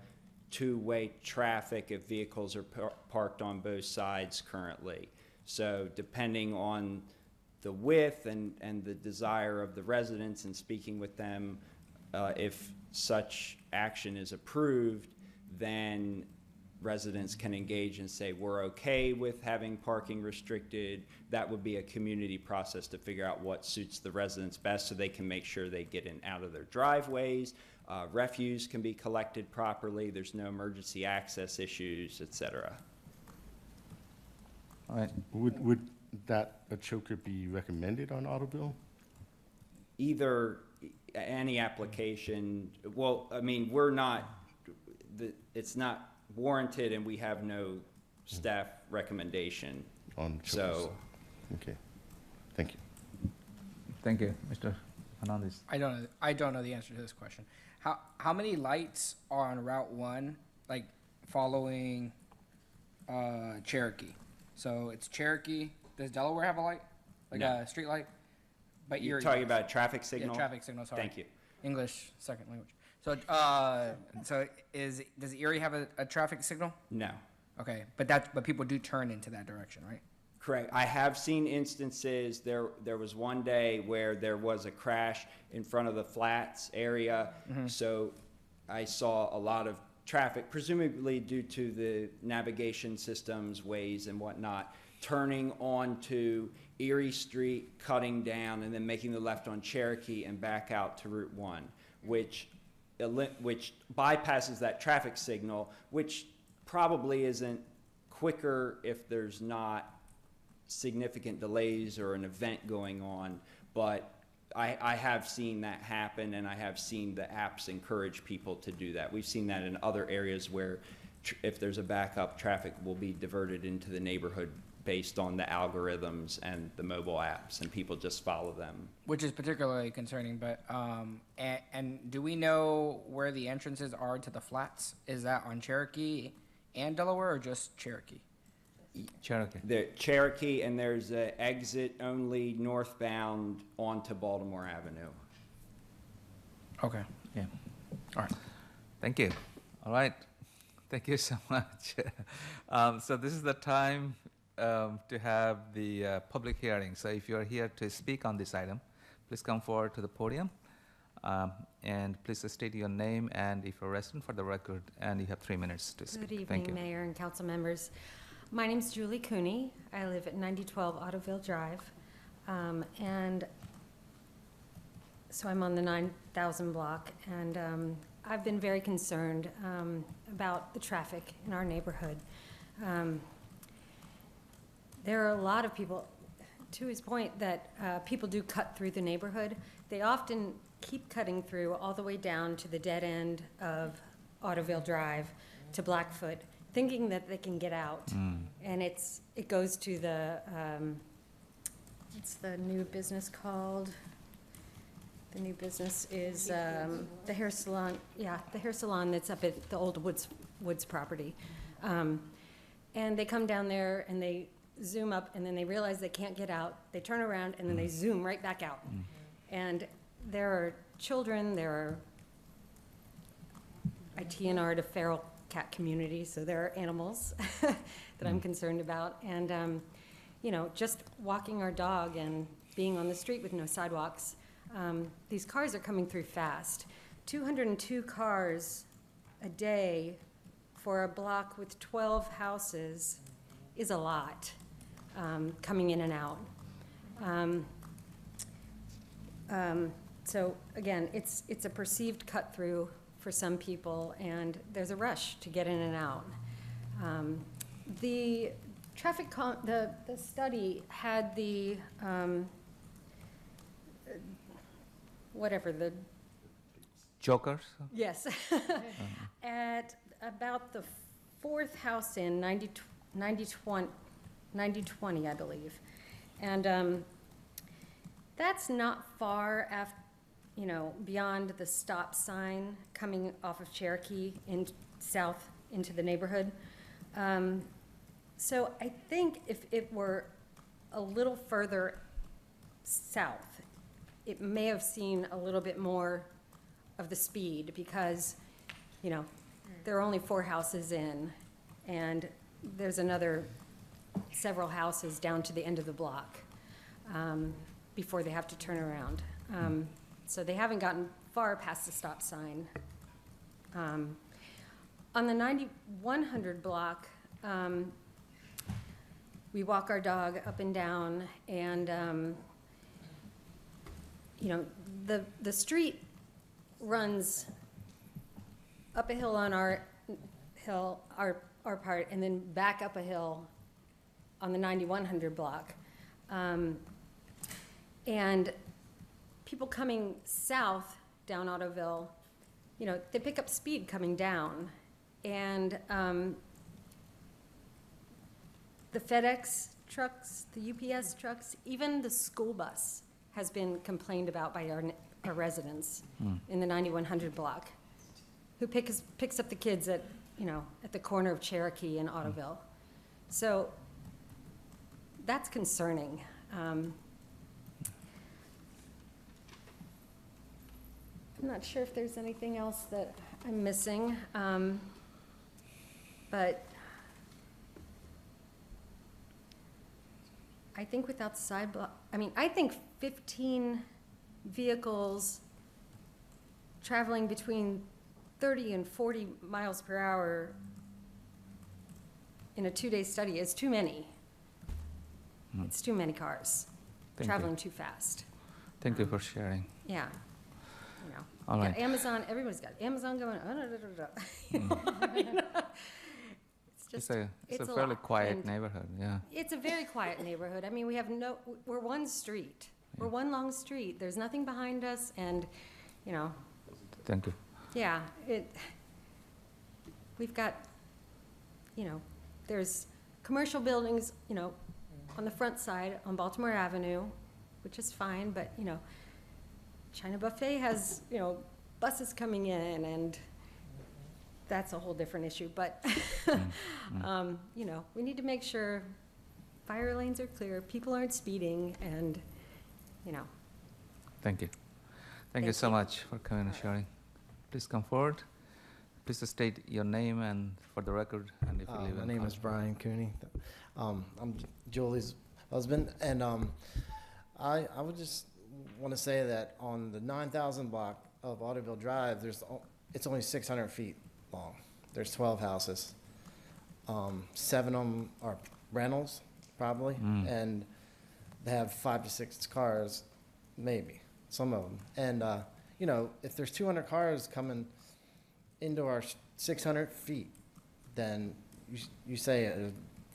two-way traffic if vehicles are parked on both sides currently. So depending on the width and the desire of the residents and speaking with them, if such action is approved, then residents can engage and say, we're okay with having parking restricted. That would be a community process to figure out what suits the residents best so they can make sure they get in out of their driveways. Refuse can be collected properly. There's no emergency access issues, et cetera. All right. Would that a choker be recommended on Ottoville? Either any application, well, I mean, we're not, it's not warranted and we have no staff recommendation. On chokers. So, okay, thank you. Thank you, Mr. Hernandez. I don't know the answer to this question. How many lights are on Route 1, like following Cherokee? So it's Cherokee. Does Delaware have a light? Like No. a street light? But you're Erie talking does. about a traffic signal? Yeah, traffic signal, sorry. Thank you. English, second language. So, does Erie have a traffic signal? No. Okay, but people do turn into that direction, right? Correct. I have seen instances, there was one day where there was a crash in front of the flats area. So I saw a lot of traffic, presumably due to the navigation systems, Waze and whatnot, turning onto Erie Street, cutting down, and then making the left on Cherokee and back out to Route 1, which bypasses that traffic signal, which probably isn't quicker if there's not significant delays or an event going on. But I have seen that happen, and I have seen the apps encourage people to do that. We've seen that in other areas where if there's a backup, traffic will be diverted into the neighborhood based on the algorithms and the mobile apps, and people just follow them. Which is particularly concerning, but, and do we know where the entrances are to the flats? Is that on Cherokee and Delaware, or just Cherokee? Cherokee. The Cherokee, and there's an exit only northbound onto Baltimore Avenue. Okay. Yeah. All right. Thank you. All right. Thank you so much. So this is the time to have the public hearing. So if you're here to speak on this item, please come forward to the podium. And please state your name and if you're a resident for the record, and you have 3 minutes to speak. Good Thank evening, you. Mayor and council members. My name's Julie Cooney. I live at 9012 Ottoville Drive. And so I'm on the 9000 block, and I've been very concerned about the traffic in our neighborhood. There are a lot of people, to his point, that people do cut through the neighborhood. They often keep cutting through all the way down to the dead end of Ottoville Drive to Blackfoot, thinking that they can get out. And it goes to the, what's the new business called? The new business is the hair salon, yeah, the hair salon that's up at the old Woods property. And they come down there and they zoom up, and then they realize they can't get out. They turn around and then they zoom right back out. And there are children, there are, I TNR to feral cat community, so there are animals that I'm concerned about. And, you know, just walking our dog and being on the street with no sidewalks, these cars are coming through fast. 202 cars a day for a block with 12 houses is a lot, coming in and out. So again, it's a perceived cut through for some people, and there's a rush to get in and out. The traffic, the study had the, whatever, the. Jokers? Yes. At about the fourth house in 9020, I believe. And that's not far after, you know, beyond the stop sign coming off of Cherokee in south into the neighborhood. So I think if it were a little further south, it may have seen a little bit more of the speed, because, you know, there are only 4 houses in, and there's another several houses down to the end of the block. before they have to turn around. So they haven't gotten far past the stop sign. On the 9100 block, we walk our dog up and down, and you know, the street runs up a hill on our hill, our part, and then back up a hill on the 9100 block. And people coming south down Ottoville, you know, they pick up speed coming down. And the FedEx trucks, the UPS trucks, even the school bus has been complained about by our residents in the 9100 block, who picks up the kids at, you know, at the corner of Cherokee and Ottoville. So that's concerning. I'm not sure if there's anything else that I'm missing, but I think without side block, I mean, I think 15 vehicles traveling between 30 and 40 miles per hour in a 2-day study is too many. It's too many cars Thank traveling you. too fast. Thank you for sharing. Yeah. You know, All got right. Amazon, everybody's got Amazon going, you know? It's just, It's a a fairly lot. quiet And neighborhood, yeah. It's a very quiet neighborhood. I mean, we have we're one street. We're one long street. There's nothing behind us, and, you know, Thank you. yeah, we've got, you know, there's commercial buildings, you know, on the front side on Baltimore Avenue, which is fine, but, you know, China Buffet has, you know, buses coming in, and that's a whole different issue, but, you know, we need to make sure fire lanes are clear, people aren't speeding, and, you know. Thank you. Thank you so much for coming and sharing. Please come forward. Please state your name and for the record, and if you live My in name is College. Brian Cooney. I'm Julie's husband, and I would just want to say that on the 9,000 block of Ottoville Drive, it's only 600 feet long. There's 12 houses. 7 of them are rentals, probably, and they have 5 to 6 cars, maybe, some of them. And, you know, if there's 200 cars coming into our 600 feet, then you say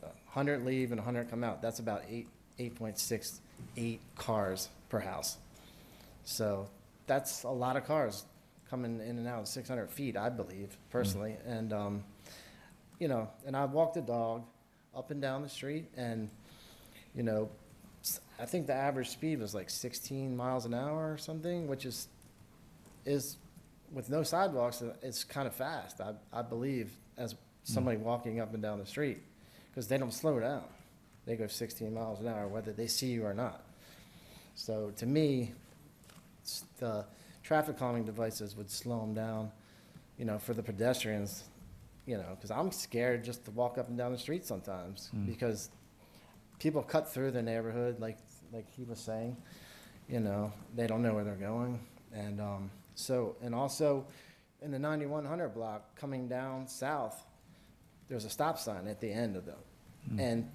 100 leave and 100 come out. That's about 8.68 cars per house. So that's a lot of cars coming in and out of 600 feet, I believe, personally. And, you know, and I walk the dog up and down the street, and, you know, I think the average speed was like 16 miles an hour or something, which is with no sidewalks, it's kind of fast, I believe, as somebody walking up and down the street, because they don't slow down. They go 16 miles an hour, whether they see you or not. So to me, the traffic calming devices would slow them down, you know, for the pedestrians, you know, because I'm scared just to walk up and down the street sometimes, because people cut through the neighborhood, like he was saying, you know, they don't know where they're going. And and also in the 9100 block coming down south, there's a stop sign at the end of them. And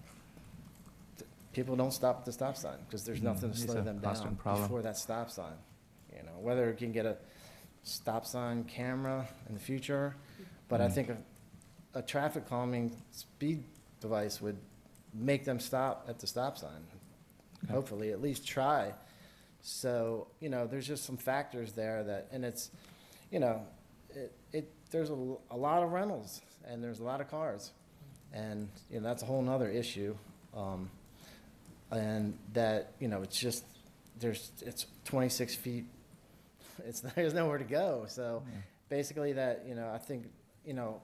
people don't stop at the stop sign because there's nothing to It's slow a them down constant problem. before that stop sign. You know, whether it can get a stop sign camera in the future, but I think a traffic calming speed device would make them stop at the stop sign. Hopefully, at least try. So, you know, there's just some factors there that, and it's, you know, there's a lot of rentals and there's a lot of cars. And, you know, that's a whole nother issue. And that, you know, it's just, it's 26 feet. There's nowhere to go. So basically that, you know, I think, you know,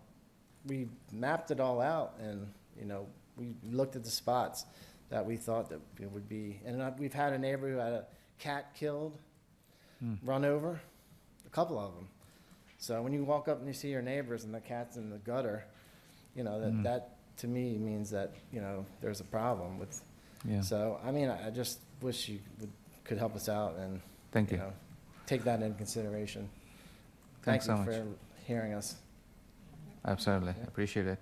we mapped it all out and, you know, we looked at the spots that we thought that it would be. And we've had a neighbor who had a cat killed, run over, a couple of them. So when you walk up and you see your neighbors and the cat's in the gutter, you know, that to me means that, you know, there's a problem with. Yeah. So, I mean, I just, wish you could help us out and, Thank you. know, take that into consideration. Thanks Thank so you much. for hearing us. Absolutely, appreciate it.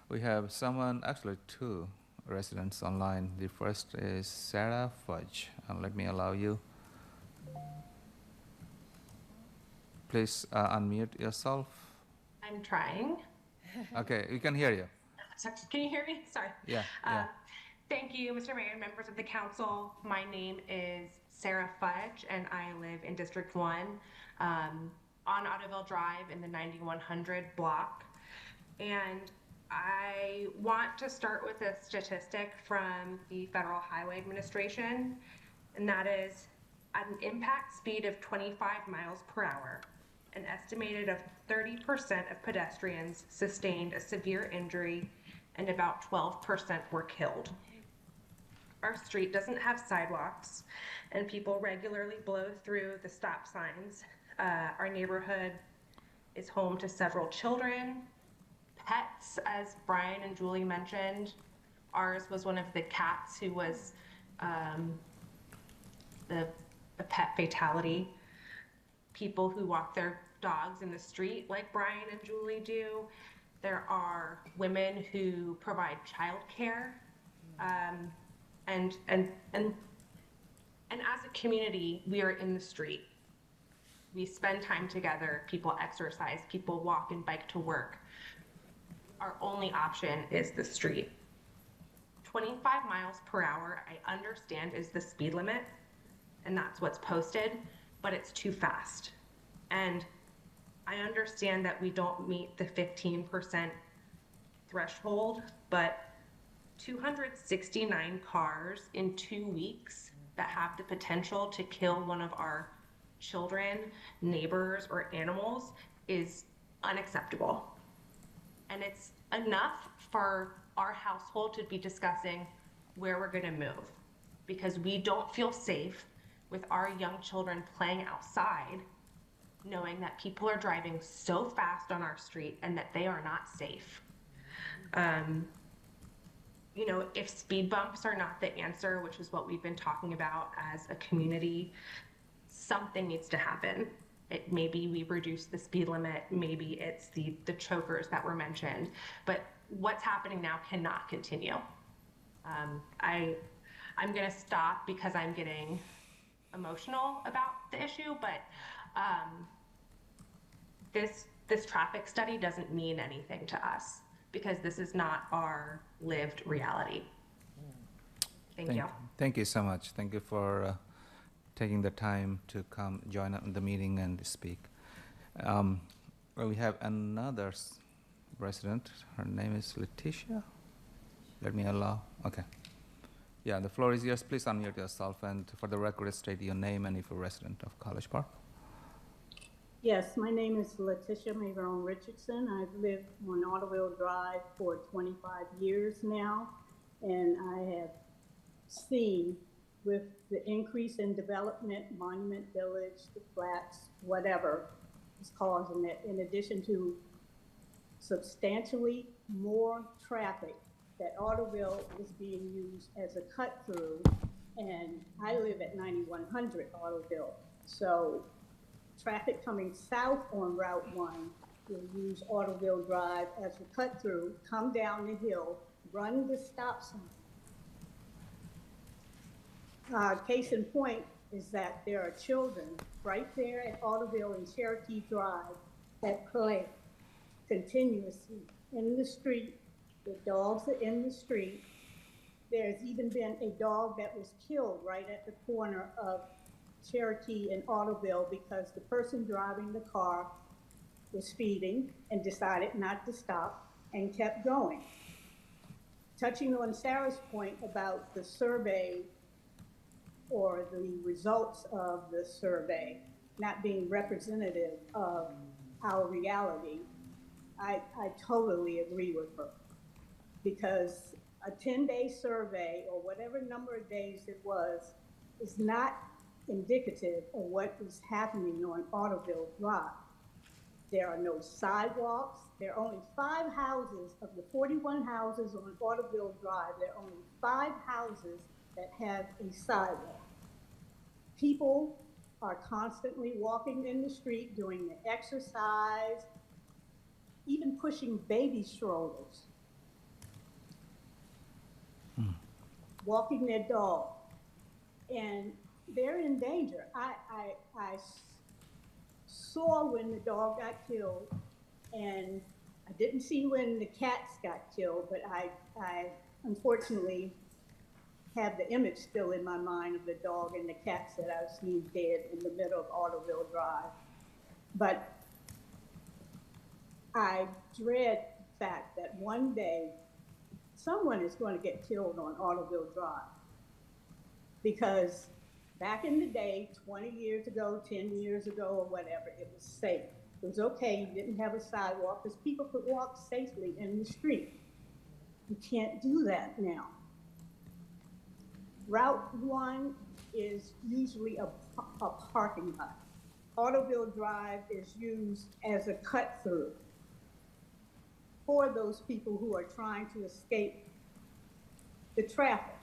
We have someone, actually two residents online. The first is Sarah Fudge. Let me allow you. Please unmute yourself. I'm trying. Okay, we can hear you. Sorry, can you hear me? Sorry. Yeah, yeah. Thank you, Mr. Mayor and members of the council. My name is Sarah Fudge, and I live in District 1 on Ottoville Drive in the 9100 block. And I want to start with a statistic from the Federal Highway Administration, and that is at an impact speed of 25 miles per hour, an estimated of 30% of pedestrians sustained a severe injury and about 12% were killed. Our street doesn't have sidewalks and people regularly blow through the stop signs. Our neighborhood is home to several children, pets, as Brian and Julie mentioned. Ours was one of the cats who was the pet fatality. People who walk their dogs in the street like Brian and Julie do. There are women who provide childcare, and as a community, we are in the street. We spend time together, people exercise, people walk and bike to work. Our only option is the street. 25 miles per hour, I understand, is the speed limit, and that's what's posted, but it's too fast. And I understand that we don't meet the 15% threshold, but 269 cars in 2 weeks that have the potential to kill one of our children, neighbors, or animals is unacceptable. And it's enough for our household to be discussing where we're going to move, because we don't feel safe with our young children playing outside knowing that people are driving so fast on our street and that they are not safe. You know, if speed bumps are not the answer, which is what we've been talking about as a community, something needs to happen. Maybe we reduce the speed limit, maybe it's the chokers that were mentioned, but what's happening now cannot continue. I'm gonna stop because I'm getting emotional about the issue, but this traffic study doesn't mean anything to us because this is not our lived reality. Thank you. Thank you so much. Thank you for taking the time to come join the meeting and speak. Well, we have another resident. Her name is Letitia. Let me allow. Okay. Yeah, the floor is yours. Please unmute yourself, and for the record, state your name and if you're a resident of College Park. Yes, my name is Letitia Mayverne Richardson. I've lived on Ottoville Drive for 25 years now, and I have seen with the increase in development, Monument Village, the flats, whatever is causing it, in addition to substantially more traffic, that Ottoville is being used as a cut-through, and I live at 9100 Ottoville. So traffic coming south on Route 1 will use Ottoville Drive as a cut-through, come down the hill, run the stop sign. Case in point is that there are children right there at Ottoville and Cherokee Drive that play continuously in the street. The dogs are in the street. There's even been a dog that was killed right at the corner of Cherokee and Ottoville because the person driving the car was speeding and decided not to stop and kept going. Touching on Sarah's point about the survey or the results of the survey not being representative of our reality, I totally agree with her, because a 10-day survey or whatever number of days it was is not indicative of what is happening on Ottoville Drive. There are no sidewalks. There are only 5 houses of the 41 houses on Ottoville Drive. There are only 5 houses that have a sidewalk. People are constantly walking in the street, doing the exercise, even pushing baby strollers, walking their dog, and they're in danger. I saw when the dog got killed, and I didn't see when the cats got killed, but I unfortunately have the image still in my mind of the dog and the cats that I've seen dead in the middle of Ottoville Drive. But I dread the fact that one day someone is going to get killed on Ottoville Drive. Because back in the day, 20 years ago, 10 years ago, or whatever, it was safe. It was okay, you didn't have a sidewalk because people could walk safely in the street. You can't do that now. Route 1 is usually a parking lot. Ottoville Drive is used as a cut-through for those people who are trying to escape the traffic.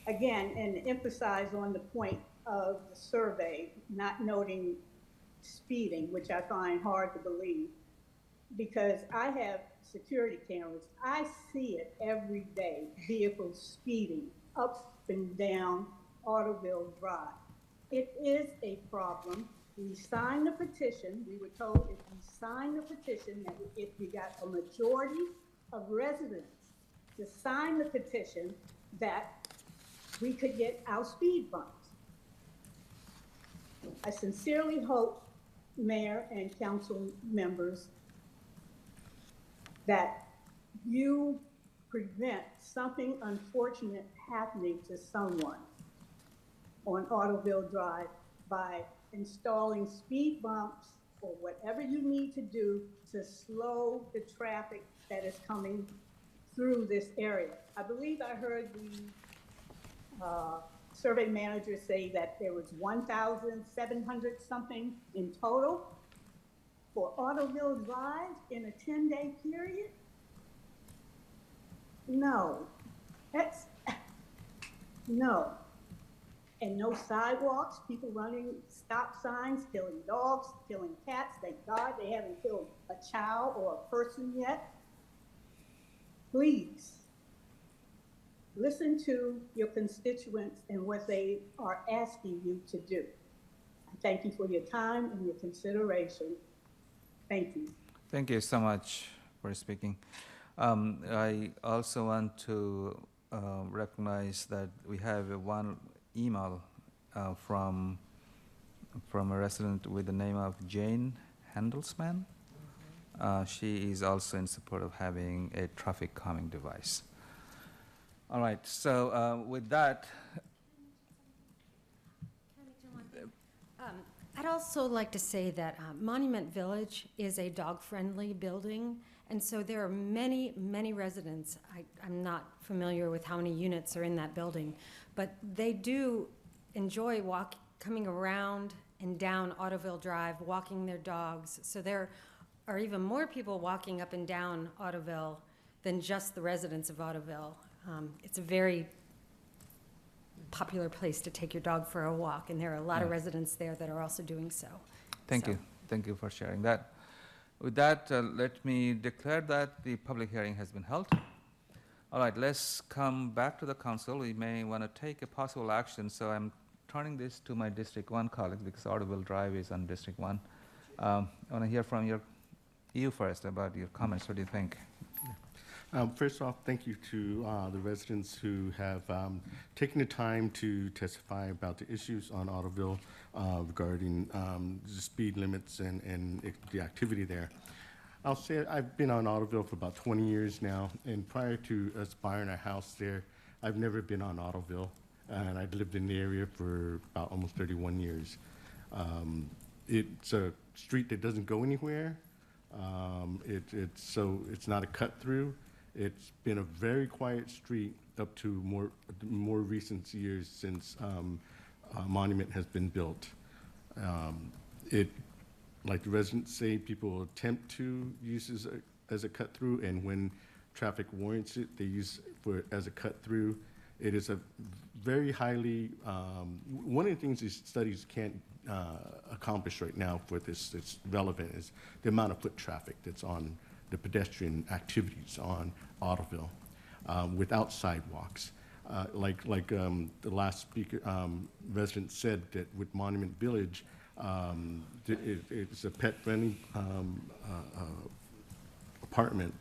Again, and emphasize on the point of the survey, not noting speeding, which I find hard to believe, because I have security cameras. I see it every day, vehicles speeding up and down Ottoville Drive. It is a problem. We signed a petition. We were told if we signed a petition, that if we got a majority of residents to sign the petition, that we could get our speed bumps. I sincerely hope, Mayor and council members, that you prevent something unfortunate happening to someone on Ottoville Drive by installing speed bumps or whatever you need to do to slow the traffic that is coming through this area. I believe I heard the survey manager say that there was 1,700 something in total for Ottoville Drive in a 10-day period? No, that's, no. And no sidewalks, people running stop signs, killing dogs, killing cats. Thank God they haven't killed a child or a person yet. Please, listen to your constituents and what they are asking you to do. I thank you for your time and your consideration. Thank you. Thank you so much for speaking. I also want to recognize that we have one email from a resident with the name of Jane Handelsman. She is also in support of having a traffic calming device. All right, so with that, I'd also like to say that Monument Village is a dog-friendly building, and so there are many, many residents. I'm not familiar with how many units are in that building, but they do enjoy coming around and down Ottoville Drive, walking their dogs. So there are even more people walking up and down Ottoville than just the residents of Ottoville. It's a very popular place to take your dog for a walk, and there are a lot of residents there that are also doing so. Thank you. Thank you for sharing that. With that, let me declare that the public hearing has been held. All right, let's come back to the council. We may want to take a possible action, so I'm turning this to my District 1 colleagues because Ottoville Drive is on District 1. I want to hear from you first about your comments. What do you think? First off, thank you to the residents who have taken the time to testify about the issues on Ottoville regarding the speed limits and the activity there. I'll say I've been on Ottoville for about 20 years now, and prior to us buying our house there, I've never been on Ottoville, and I've lived in the area for about almost 31 years. It's a street that doesn't go anywhere. It's not a cut-through. It's been a very quiet street up to more recent years since Monument has been built. Like the residents say, people attempt to use as a cut-through, and when traffic warrants it, they use it as a cut-through. It is a very highly, one of the things these studies can't accomplish right now for this that's relevant is the amount of foot traffic that's on the pedestrian activities on Ottoville without sidewalks. The last speaker resident said that with Monument Village, it's a pet-friendly apartment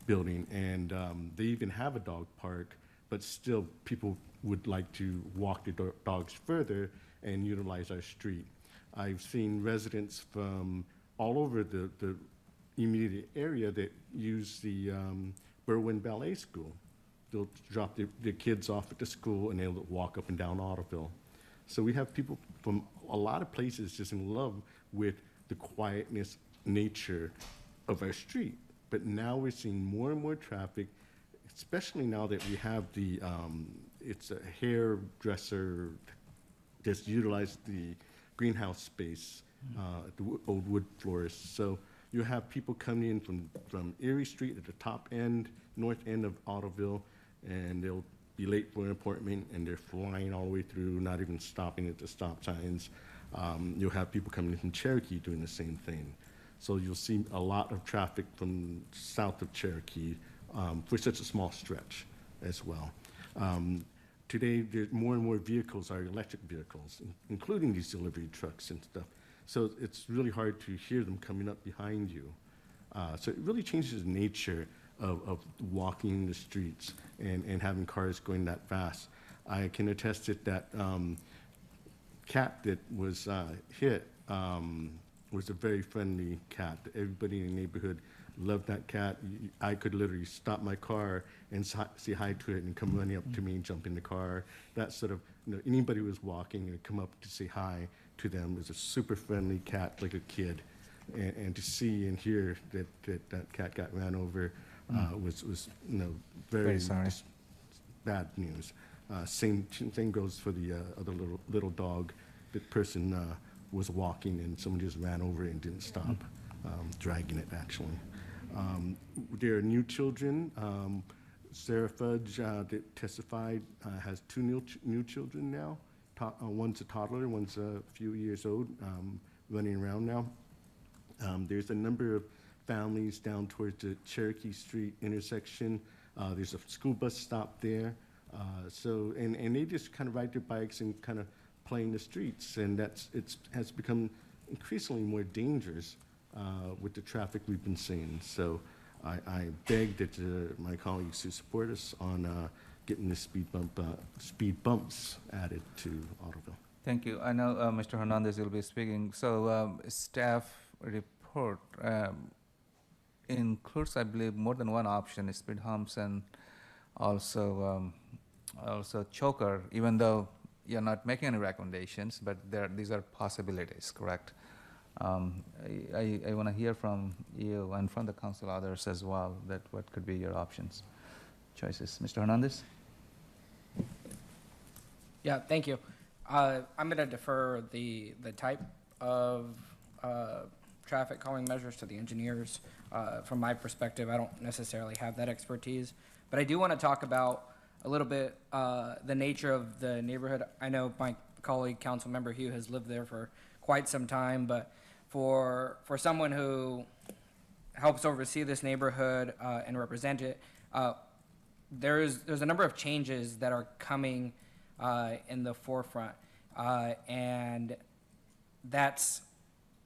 building, and they even have a dog park, but still people would like to walk their dogs further and utilize our street. I've seen residents from all over the immediate area that use the Berwyn Ballet School. They'll drop their kids off at the school and they'll walk up and down Ottoville. So we have people from a lot of places just in love with the quietness nature of our street. But now we're seeing more and more traffic, especially now that we have the, it's a hairdresser that's utilized the greenhouse space, the old wood florist. So you have people coming in from Erie Street at the top end, north end of Ottoville, and they'll be late for an appointment and they're flying all the way through, not even stopping at the stop signs. You'll have people coming in from Cherokee doing the same thing. So you'll see a lot of traffic from south of Cherokee for such a small stretch as well. Today, more and more vehicles are electric vehicles, including these delivery trucks and stuff. So it's really hard to hear them coming up behind you. So it really changes the nature of walking the streets and having cars going that fast. I can attest that that cat that was hit was a very friendly cat. Everybody in the neighborhood loved that cat. I could literally stop my car and say hi to it and come running up to me and jump in the car. That sort of, anybody who was walking and come up to say hi to them. It was a super friendly cat, like a kid. And to see and hear that cat got ran over was very sorry. Bad news. Same goes for the other little dog. The person was walking and someone just ran over it and didn't stop, dragging it actually. There are new children. Sarah Fudge that testified has two new children now. One's a toddler, one's a few years old, running around now. There's a number of families down towards the Cherokee Street intersection. There's a school bus stop there. And they just kind of ride their bikes and kind of play in the streets, and has become increasingly more dangerous with the traffic we've been seeing. So I beg that my colleagues to support us on getting the speed bumps added to Ottoville. Thank you. I know Mr. Hernandez will be speaking. So staff report includes, I believe, more than one option: speed humps and also choker. Even though you're not making any recommendations, but these are possibilities, correct? I want to hear from you and from the council others as well, that what could be your options, choices. Mr. Hernandez? Yeah, thank you. I'm going to defer the type of traffic calming measures to the engineers. From my perspective, I don't necessarily have that expertise, but I do want to talk about a little bit the nature of the neighborhood. I know my colleague, Councilmember Hugh, has lived there for quite some time, but for someone who helps oversee this neighborhood and represent it, there's a number of changes that are coming in the forefront, and that's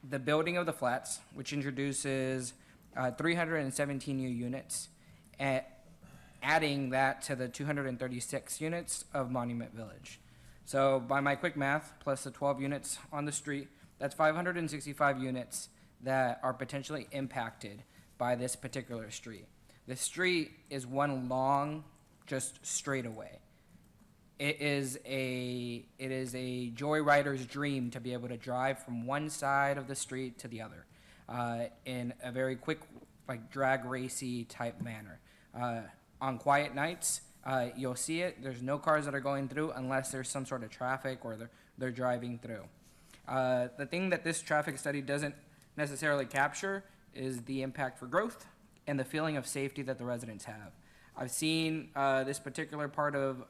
the building of the flats, which introduces 317 new units, adding that to the 236 units of Monument Village. So by my quick math, plus the 12 units on the street, that's 565 units that are potentially impacted by this particular street. The street is one long, just straightaway. It is a joyrider's dream to be able to drive from one side of the street to the other in a very quick, like drag racy type manner. On quiet nights, you'll see it. There's no cars that are going through unless there's some sort of traffic or they're driving through. The thing that this traffic study doesn't necessarily capture is the impact for growth and the feeling of safety that the residents have. I've seen this particular part of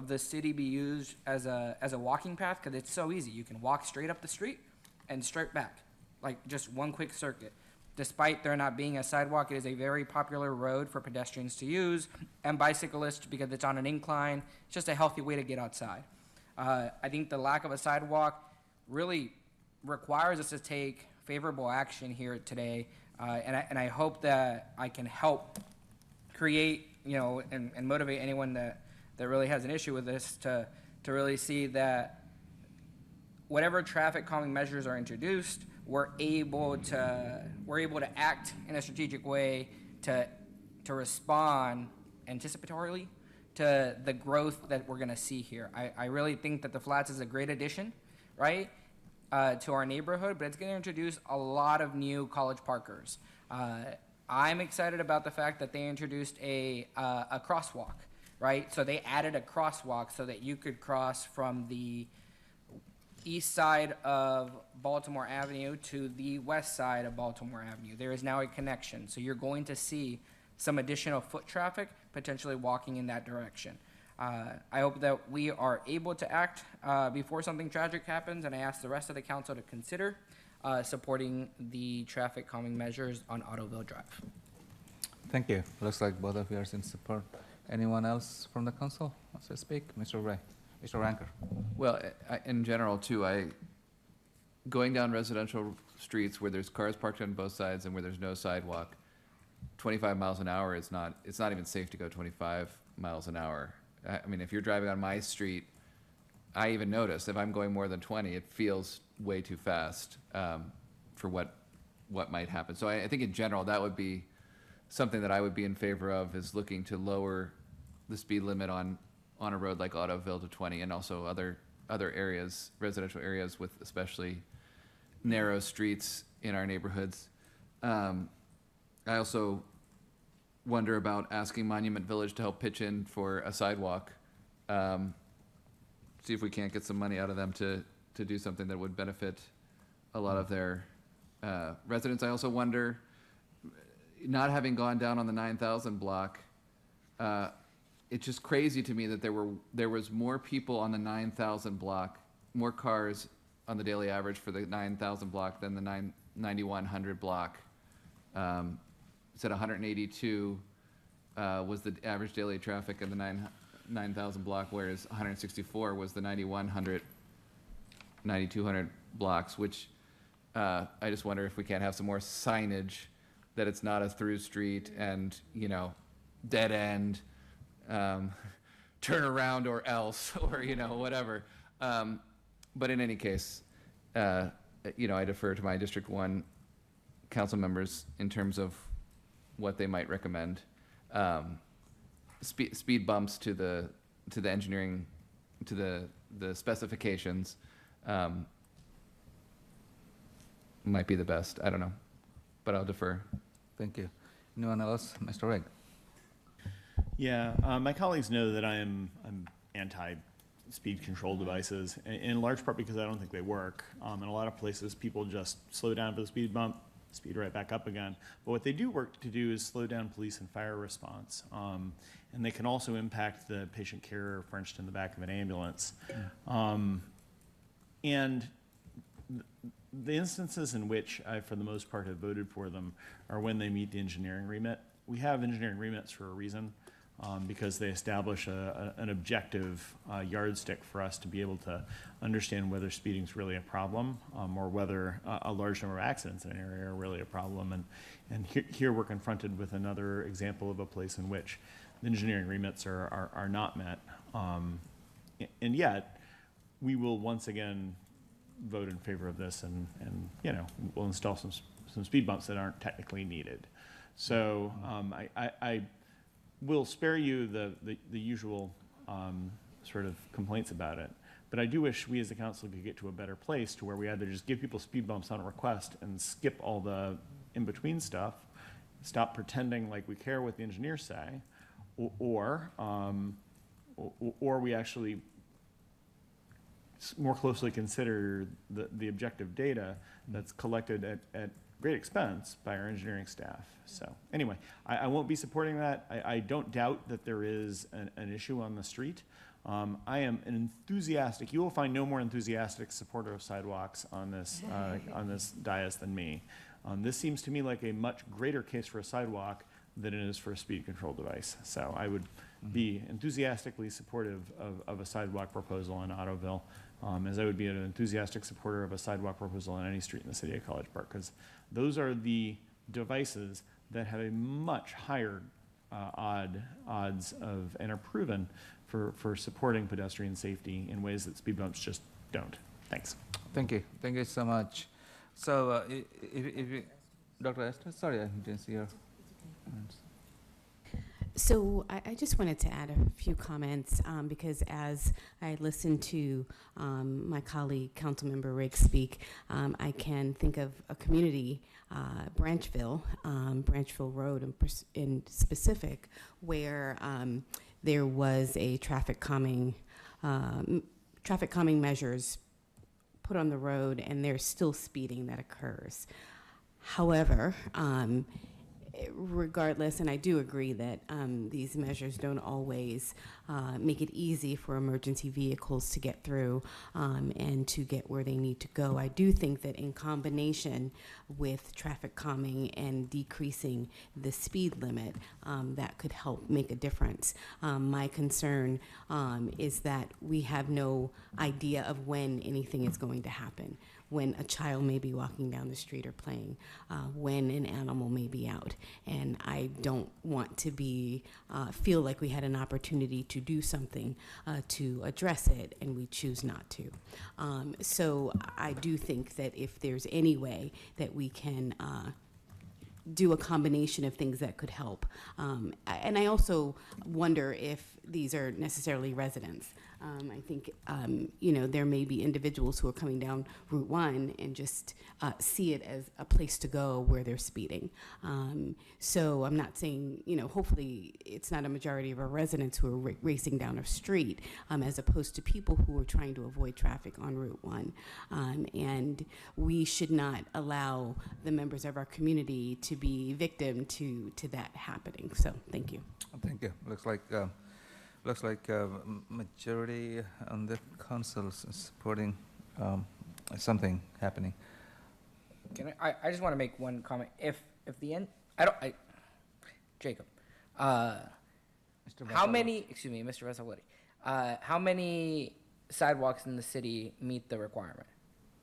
the city be used as a walking path because it's so easy. You can walk straight up the street and straight back, like just one quick circuit. Despite there not being a sidewalk, it is a very popular road for pedestrians to use and bicyclists because it's on an incline. It's just a healthy way to get outside. I think the lack of a sidewalk really requires us to take favorable action here today, and I hope that I can help create, and motivate anyone that really has an issue with this to really see that whatever traffic calming measures are introduced, we're able to act in a strategic way to respond anticipatorily to the growth that we're going to see here. I really think that the Flats is a great addition, right, to our neighborhood, but it's going to introduce a lot of new College Parkers. I'm excited about the fact that they introduced a crosswalk, right? So they added a crosswalk so that you could cross from the east side of Baltimore Avenue to the west side of Baltimore Avenue. There is now a connection. So you're going to see some additional foot traffic potentially walking in that direction. I hope that we are able to act before something tragic happens, and I ask the rest of the council to consider supporting the traffic calming measures on Ottoville Drive. Thank you. Looks like both of you are in support. Anyone else from the council wants to speak? Mr. Ray, Mr. Ranker. Well, in general too, going down residential streets where there's cars parked on both sides and where there's no sidewalk, 25 miles an hour it's not even safe to go 25 miles an hour. I mean, if you're driving on my street, I even notice if I'm going more than 20, it feels way too fast for what might happen. So I think in general, that would be something that I would be in favor of, is looking to lower the speed limit on a road like Ottoville to 20, and also other areas, residential areas with especially narrow streets in our neighborhoods. I also wonder about asking Monument Village to help pitch in for a sidewalk. See if we can't get some money out of them to do something that would benefit a lot of their residents. I also wonder, not having gone down on the 9,000 block, it's just crazy to me that there was more people on the 9,000 block, more cars on the daily average for the 9,000 block than the 9,100 block. It said 182 was the average daily traffic in the 9,000 block, whereas 164 was the 9,100, 9,200 blocks, which I just wonder if we can't have some more signage that it's not a through street and, dead end, turn around or else, or, whatever. But in any case, I defer to my District 1 council members in terms of what they might recommend. Speed bumps to the engineering, to the specifications, might be the best. I don't know, but I'll defer. Thank you. Anyone else? Mr. Rigg. Yeah, my colleagues know that I'm anti-speed control devices, in large part because I don't think they work. In a lot of places, people just slow down for the speed bump, speed right back up again. But what they do work to do is slow down police and fire response. And they can also impact the patient care, for instance, in the back of an ambulance. And the instances in which I, for the most part, have voted for them are when they meet the engineering remit. We have engineering remits for a reason, because they establish an objective yardstick for us to be able to understand whether speeding is really a problem, or whether a large number of accidents in an area are really a problem. And here we're confronted with another example of a place in which the engineering remits are not met. And yet, we will once again vote in favor of this, and we'll install some speed bumps that aren't technically needed. So I will spare you the usual sort of complaints about it, but I do wish we as a council could get to a better place to where we either just give people speed bumps on a request and skip all the in-between stuff, stop pretending like we care what the engineers say, or we actually more closely consider the objective data that's collected at great expense by our engineering staff. So anyway, I won't be supporting that. I don't doubt that there is an issue on the street. I am an enthusiastic, you will find no more enthusiastic supporter of sidewalks on this dais than me. This seems to me like a much greater case for a sidewalk than it is for a speed control device. So I would be enthusiastically supportive of a sidewalk proposal in Ottoville, as I would be an enthusiastic supporter of a sidewalk proposal on any street in the city of College Park, because those are the devices that have a much higher odds of, and are proven for supporting pedestrian safety in ways that speed bumps just don't. Thanks. Thank you. Thank you so much. So, if you, Dr. Esther, sorry, I didn't see your hands. So I just wanted to add a few comments because as I listened to my colleague, Councilmember Riggs, speak, I can think of a community, Branchville Road in specific, where there was a traffic calming measures put on the road, and there's still speeding that occurs. However, regardless, and I do agree that these measures don't always make it easy for emergency vehicles to get through and to get where they need to go. I do think that in combination with traffic calming and decreasing the speed limit, that could help make a difference. My concern is that we have no idea of when anything is going to happen, when a child may be walking down the street or playing, when an animal may be out. And I don't want to feel like we had an opportunity to do something to address it, and we choose not to. So I do think that if there's any way that we can do a combination of things that could help. And I also wonder if these are necessarily residents. I think, there may be individuals who are coming down Route 1 and just see it as a place to go where they're speeding. So I'm not saying, hopefully it's not a majority of our residents who are racing down a street, as opposed to people who are trying to avoid traffic on Route 1. And we should not allow the members of our community to be victim to that happening. So thank you. Thank you. Looks like majority on the council is supporting something happening. I just want to make one comment. Jacob, how many? Excuse me, Mr. Vesalotti. How many sidewalks in the city meet the requirement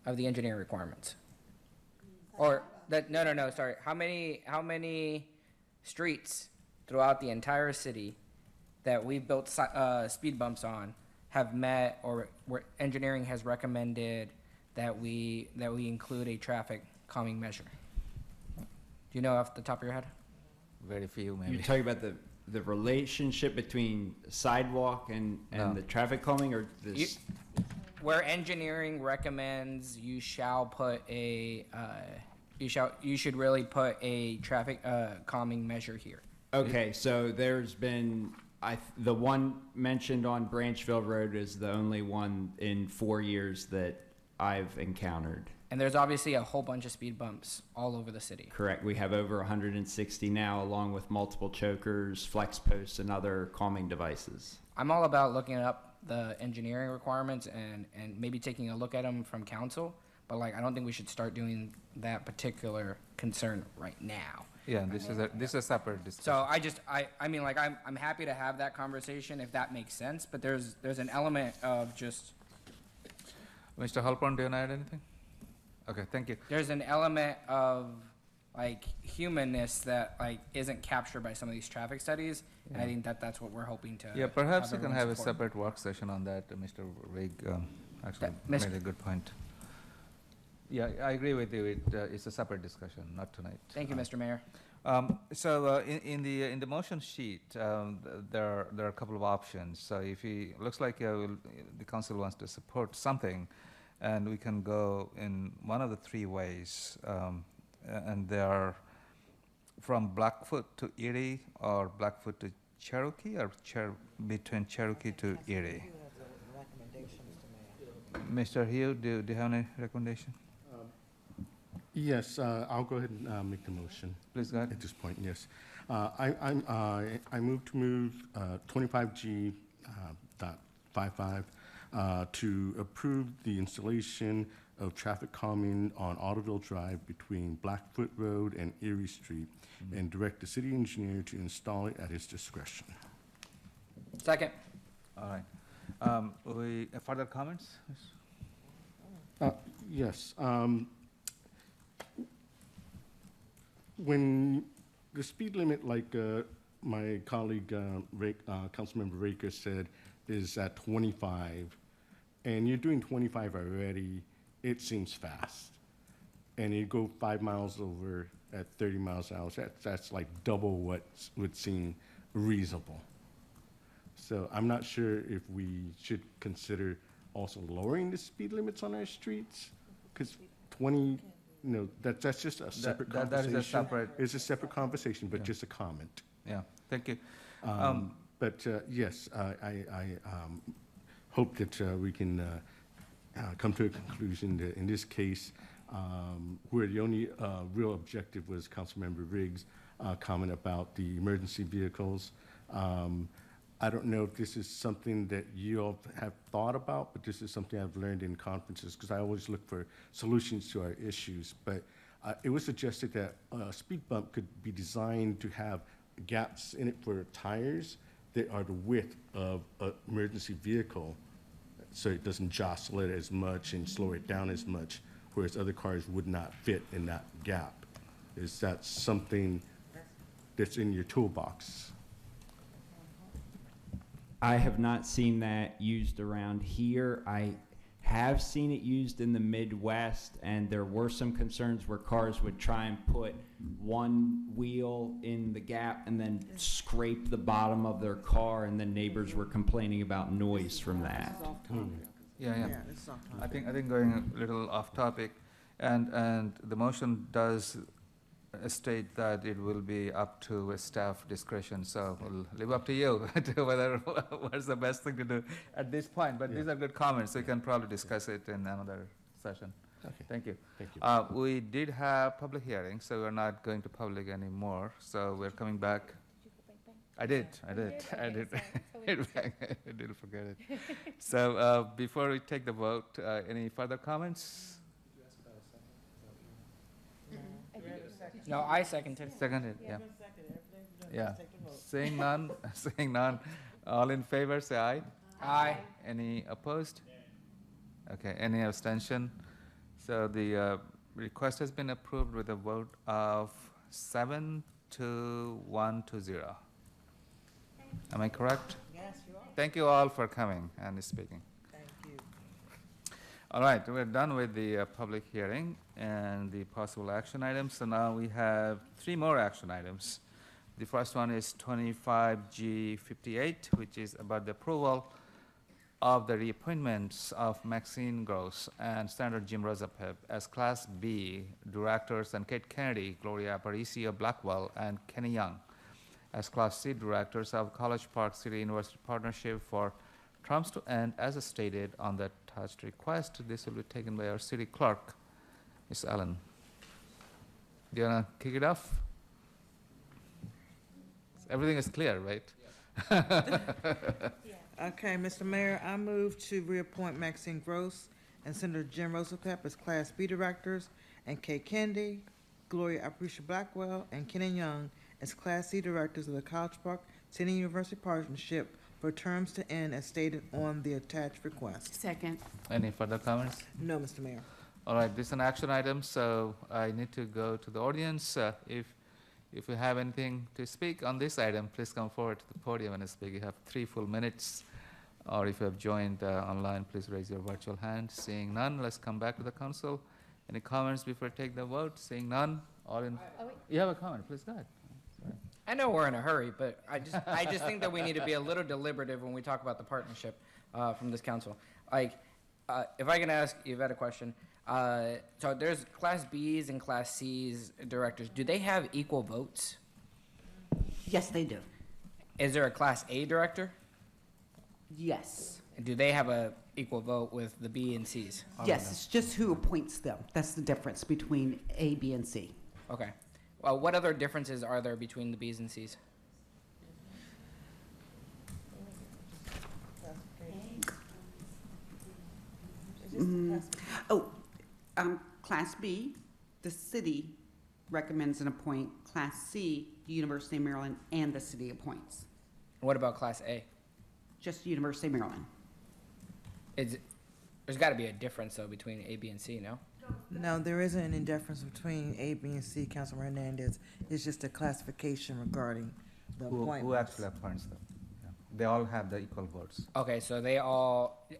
of the engineering requirements? Or that? No. Sorry. How many streets throughout the entire city that we've built speed bumps on have met, or where engineering has recommended that we include a traffic calming measure? Do you know off the top of your head? Very few, maybe. You're talking about the relationship between sidewalk and the traffic calming, or this? Where engineering recommends you shall put a you should really put a traffic calming measure here. Okay, so there's been the one mentioned on Branchville Road is the only one in 4 years that I've encountered. And there's obviously a whole bunch of speed bumps all over the city. Correct. We have over 160 now, along with multiple chokers, flex posts, and other calming devices. I'm all about looking up the engineering requirements and maybe taking a look at them from council, but I don't think we should start doing that particular concern right now. Yeah, this is a separate discussion. So I'm happy to have that conversation if that makes sense, but there's an element of just. Mr. Halpern, do you want to add anything? Okay, thank you. There's an element of humanness that isn't captured by some of these traffic studies, and I think that's what we're hoping to. Yeah, perhaps you can have a support. separate work session on that. Mr. Rigg actually Mr. made a good point. Yeah, I agree with you. It's a separate discussion, not tonight. Thank you, Mr. Mayor. In the motion sheet, there are a couple of options. So looks like the council wants to support something, and we can go in one of the three ways, and they are from Blackfoot to Erie, or Blackfoot to Cherokee, or between Cherokee to Erie. Mr. Hugh, do you have any recommendation? Yes, I'll go ahead and make the motion. Please go ahead. At this point, yes. I move to move 25G dot 55 to approve the installation of traffic calming on Ottoville Drive between Blackfoot Road and Erie Street, and direct the city engineer to install it at his discretion. Second. All right. Further comments? Yes. When the speed limit, like my colleague, Councilmember Raker said, is at 25, and you're doing 25 already, it seems fast. And you go 5 miles over at 30 miles an hour, that's like double what would seem reasonable. So I'm not sure if we should consider also lowering the speed limits on our streets, because 20, that's just a separate conversation. That is a separate. It's a separate conversation, but just a comment. Yeah, thank you. But yes, I hope that we can come to a conclusion that in this case, where the only real objective was Councilmember Riggs' comment about the emergency vehicles. I don't know if this is something that you all have thought about, but this is something I've learned in conferences, because I always look for solutions to our issues. But it was suggested that a speed bump could be designed to have gaps in it for tires that are the width of an emergency vehicle, so it doesn't jostle it as much and slow it down as much, whereas other cars would not fit in that gap. Is that something that's in your toolbox? I have not seen that used around here. I have seen it used in the Midwest, and there were some concerns where cars would try and put one wheel in the gap and then scrape the bottom of their car, and then neighbors were complaining about noise from that. Yeah. I think going a little off topic, and the motion does state that it will be up to staff discretion, so we'll leave up to you to whether what's the best thing to do at this point. But these are good comments, so you can probably discuss it in another session. Okay. Thank you. Thank you. We did have public hearing, so we're not going to public anymore. So we're coming back. I did. I didn't forget it. So before we take the vote, any further comments? No, I seconded. Seconded, yeah. Yeah. Seeing none, all in favor, say aye. Aye. Any opposed? Okay, any abstention? So the request has been approved with a vote of 7 to 1 to 0. Am I correct? Yes, you are. Thank you all for coming and speaking. Thank you. All right, we're done with the public hearing and the possible action items. So now we have 3 more action items. The first one is 25G58, which is about the approval of the reappointments of Maxine Gross and Senator Jim Rosapep as Class B directors, and Kate Kennedy, Gloria Aparicio Blackwell, and Kenny Young as Class C directors of College Park City University Partnership for terms to end as stated on the attached request. This will be taken by our city clerk, Ms. Allen. Do you want to kick it off? Everything is clear, right? Okay, Mr. Mayor, I move to reappoint Maxine Gross and Senator Jim Rosapep as Class B directors, and Kate Kennedy, Gloria Aparicio Blackwell, and Kenny Young as Class C directors of the College Park City University Partnership for terms to end as stated on the attached request. Second. Any further comments? No, Mr. Mayor. All right, this is an action item, so I need to go to the audience. If you have anything to speak on this item, please come forward to the podium and speak. You have 3 full minutes. Or if you have joined online, please raise your virtual hand. Seeing none, let's come back to the council. Any comments before I take the vote? Seeing none, all in. You have a comment, please go ahead. Sorry. I know we're in a hurry, but I just think that we need to be a little deliberative when we talk about the partnership from this council. Like, if I can ask Yvette a question. So there's Class Bs and Class Cs directors. Do they have equal votes? Yes, they do. Is there a Class A director? Yes. Do they have equal vote with the B and Cs? Yes, it's just who appoints them. That's the difference between A, B, and C. Okay. Well, what other differences are there between the Bs and Cs? Class B, the city recommends and appoint. Class C, the University of Maryland and the city appoints. What about Class A? Just University of Maryland. There's got to be a difference, though, between A, B, and C, no? No, there isn't any difference between A, B, and C, Councilman Hernandez. It's just a classification regarding the appointments. Who actually appoints them? Yeah. They all have the equal votes. Okay, so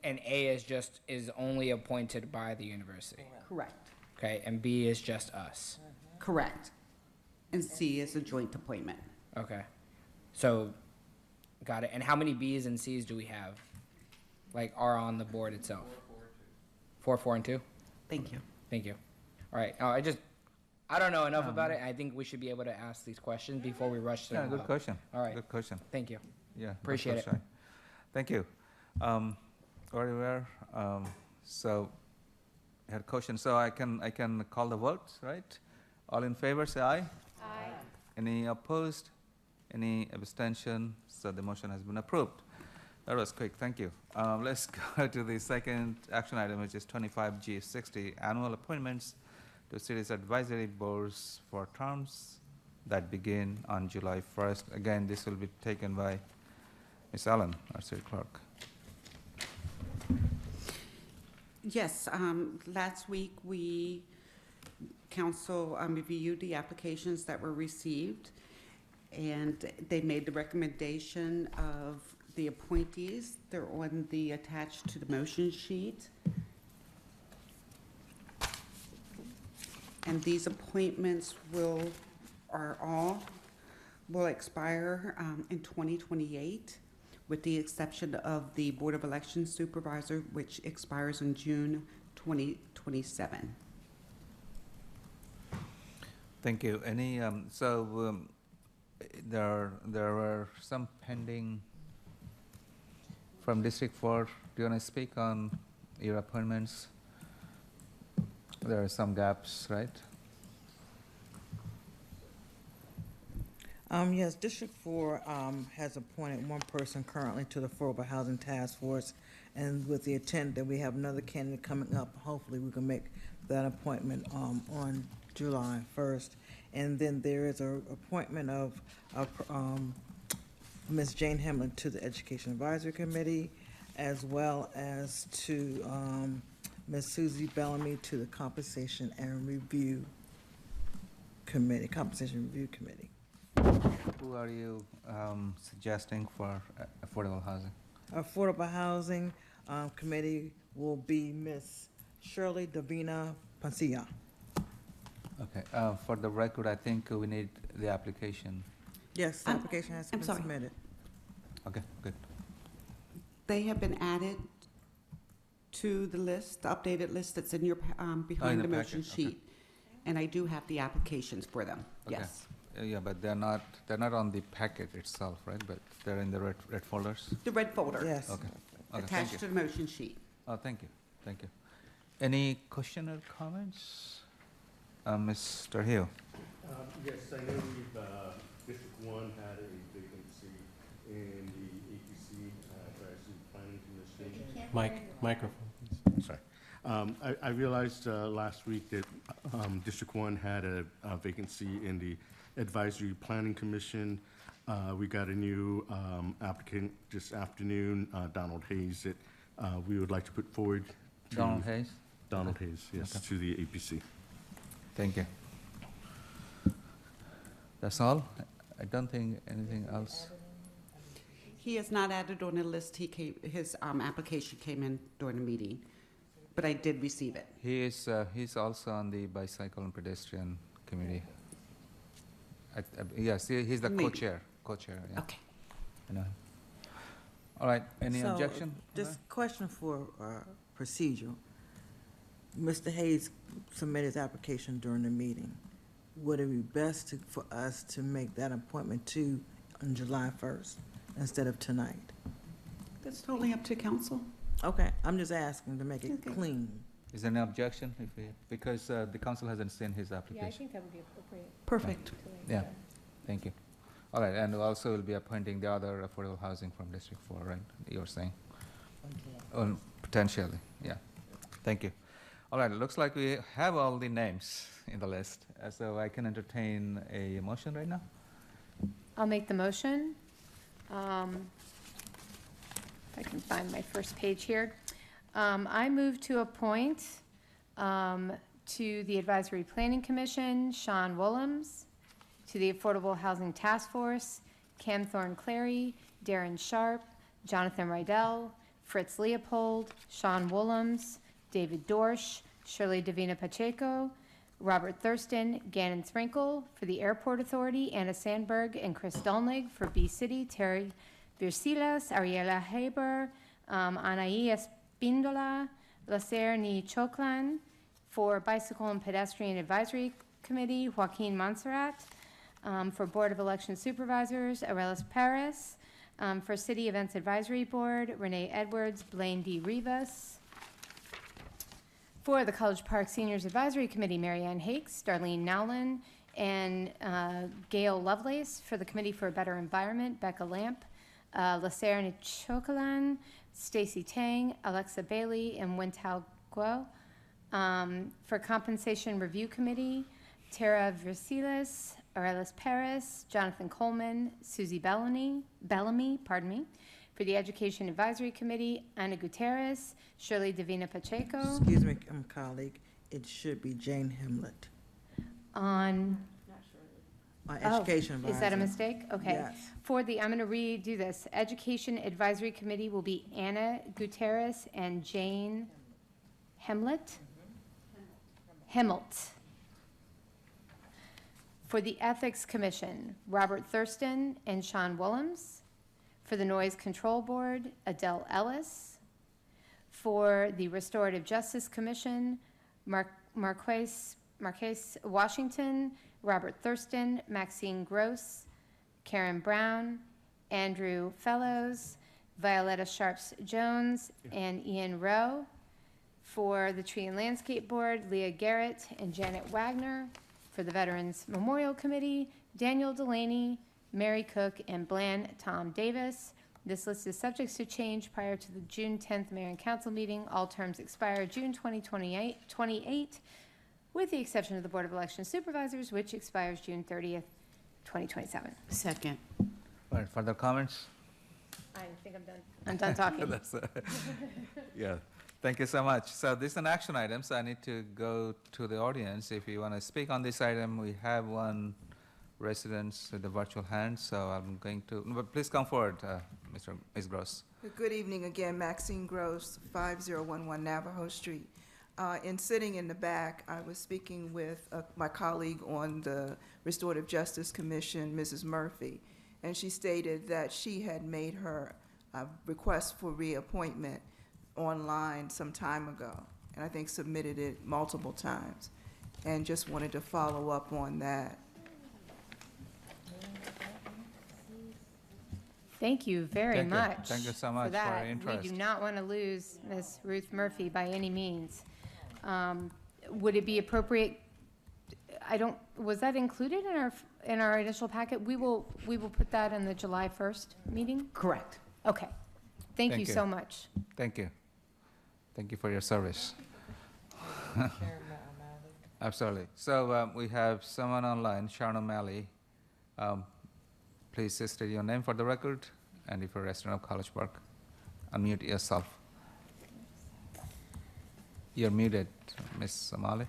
and A is only appointed by the university. Correct. Okay, and B is just us. Correct. And C is a joint appointment. Okay. So, got it. And how many Bs and Cs do we have? Like, are on the board itself? 4, 4, and 2? Thank you. Thank you. All right. I don't know enough about it. I think we should be able to ask these questions before we rush to Yeah, them good up. question. All right. Good question. Thank you. Yeah. Appreciate that's it. so shy. Thank you. Oliver, so I had a question. So I can call the vote, right? All in favor, say aye. Aye. Any opposed? Any abstention? So the motion has been approved. That was quick, thank you. Let's go to the second action item, which is 25G60, annual appointments to cities advisory boards for terms that begin on July 1st. Again, this will be taken by Ms. Allen, our city clerk. Yes, last week council reviewed the applications that were received, and they made the recommendation of the appointees. They're on the attached to the motion sheet. And these appointments will expire in 2028, with the exception of the Board of Elections Supervisor, which expires in June 2027. Thank you. Any, there were some pending from District 4. Do you want to speak on your appointments? There are some gaps, right? Yes, District 4 has appointed one person currently to the Affordable Housing Task Force, and with the intent that we have another candidate coming up, hopefully we can make that appointment on July 1st. And then there is a appointment of Ms. Jane Hamlin to the Education Advisory Committee, as well as to Ms. Susie Bellamy to the Compensation Review Committee. Who are you suggesting for affordable housing? Affordable Housing Committee will be Ms. Shirley Davina Pancia. Okay, for the record, I think we need the application. Yes, the application has been submitted. Okay, good. They have been added to the list, the updated list that's in your, in behind the the motion packet, okay. sheet. And I do have the applications for them, Okay. yes. Yeah, but they're not on the packet itself, right? But they're in the red folders? The red folder. Yes. Okay, thank Attached you. to the motion sheet. Oh, thank you. Any question or comments? Mr. Hill? Yes, I know District 1 had a vacancy in the APC Advisory Planning Commission. Microphone, please. Sorry. I realized last week that District 1 had a vacancy in the Advisory Planning Commission. We got a new applicant this afternoon, Donald Hayes, that we would like to put forward. Donald Hayes? Donald Hayes, yes, Okay. to the APC. Thank you. That's all? I don't think anything else. He is not added on the list. His application came in during the meeting, but I did receive it. He's also on the Bicycle and Pedestrian Committee. Yes, he's the Maybe. co-chair, yeah. Okay. I know him. All right, any So, objection? Just question for procedure. Mr. Hayes submitted his application during the meeting. Would it be best for us to make that appointment on July 1st instead of tonight? That's totally up to council. Okay, I'm just asking to make it clean. Is there any objection if we, because the council hasn't seen his Yeah, I application? think that would be appropriate. Perfect. Yeah, thank you. All right, and also we'll be appointing the other affordable housing from District 4, right, you were saying? Potentially, yeah. Thank you. All right, it looks like we have all the names in the list, so I can entertain a motion right now? I'll make the motion. If I can find my first page here. I move to appoint to the Advisory Planning Commission, Sean Willems, to the Affordable Housing Task Force, Cam Thorne-Clary, Darren Sharp, Jonathan Rydell, Fritz Leopold, Sean Willems, David Dorsch, Shirley Davina Pacheco, Robert Thurston, Gannon Sprinkle for the Airport Authority, Anna Sandberg and Chris Dolnig for B-City, Terry Virsilas, Ariela Haber, Anaí Espíndola, Lacer Ni Choclan for Bicycle and Pedestrian Advisory Committee, Joaquin Montserrat, for Board of Election Supervisors, Arelis Perez, for City Events Advisory Board, Renee Edwards, Blaine D. Rivas. For the College Park Seniors Advisory Committee, Mary Ann Hakes, Darlene Nowlin, and Gail Lovelace. For the Committee for a Better Environment, Becca Lamp, Lacer Nichokalan, Stacy Tang, Alexa Bailey, and Wentao Guo. For Compensation Review Committee, Tara Virsilas, Arelis Perez, Jonathan Coleman, Susie Bellamy, For the Education Advisory Committee, Ana Gutierrez, Shirley Davina Pacheco. Excuse me, colleague, it should be Jane Himlet. On, Education Advisory. is that a mistake? Okay. Yes. For the, I'm going to redo this. Education Advisory Committee will be Anna Gutierrez and Jane Hemlet? Hemmelt. For the Ethics Commission, Robert Thurston and Sean Willems. For the Noise Control Board, Adele Ellis. For the Restorative Justice Commission, Marquez Washington, Robert Thurston, Maxine Gross, Karen Brown, Andrew Fellows, Violetta Sharps Jones, and Ian Rowe. For the Tree and Landscape Board, Leah Garrett and Janet Wagner. For the Veterans Memorial Committee, Daniel Delaney, Mary Cook, and Bland Tom Davis. This list is subject to change prior to the June 10th Mayor and Council meeting. All terms expire June 2028, with the exception of the Board of Election Supervisors, which expires June 30th, 2027. Second. All right, further comments? I think I'm done. I'm done talking. That's, yeah, thank you so much. So this is an action item, so I need to go to the audience. If you want to speak on this item, we have one resident with the virtual hand, so I'm going to, but please come forward, Ms. Gross. Good evening again, Maxine Gross, 5011 Navajo Street. In sitting in the back, I was speaking with my colleague on the Restorative Justice Commission, Mrs. Murphy, and she stated that she had made her request for reappointment online some time ago, and I think submitted it multiple times, and just wanted to follow up on that. Thank you very Thank you. much. Thank you so much for that. your interest. We do not want to lose Ms. Ruth Murphy by any means. Would it be appropriate, was that included in our initial packet? We will put that in the July 1st meeting? Correct. Okay. Thank you so much. Thank you. Thank you for your service. Absolutely. So we have someone online, Sharon O'Malley. Please state your name for the record, and if you're a resident of College Park, unmute yourself. You're muted, Ms. O'Malley.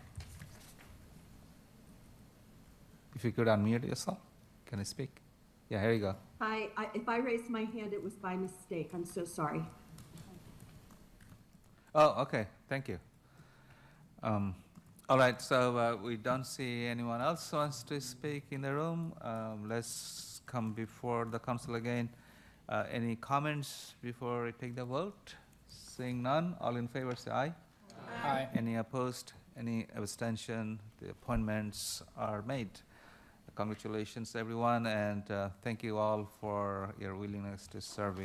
If you could unmute yourself, can you speak? Yeah, here you go. Hi, if I raised my hand, it was by mistake. I'm so sorry. Oh, okay, thank you. All right, so we don't see anyone else who wants to speak in the room. Let's come before the council again. Any comments before we take the vote? Seeing none, all in favor say aye. Aye. Any opposed? Any abstention? The appointments are made. Congratulations, everyone, and thank you all for your willingness to serve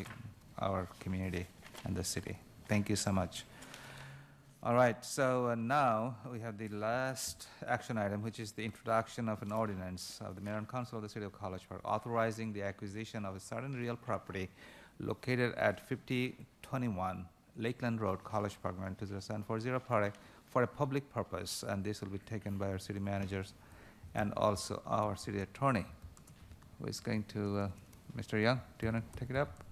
our community and the city. Thank you so much. All right, so now we have the last action item, which is the introduction of an ordinance of the Mayor and Council of the City of College Park authorizing the acquisition of a certain real property located at 5021 Lakeland Road, College Park, Maryland 20740 for a public purpose, and this will be taken by our city managers and also our city attorney, who is going to, Mr. Young, do you want to take it up?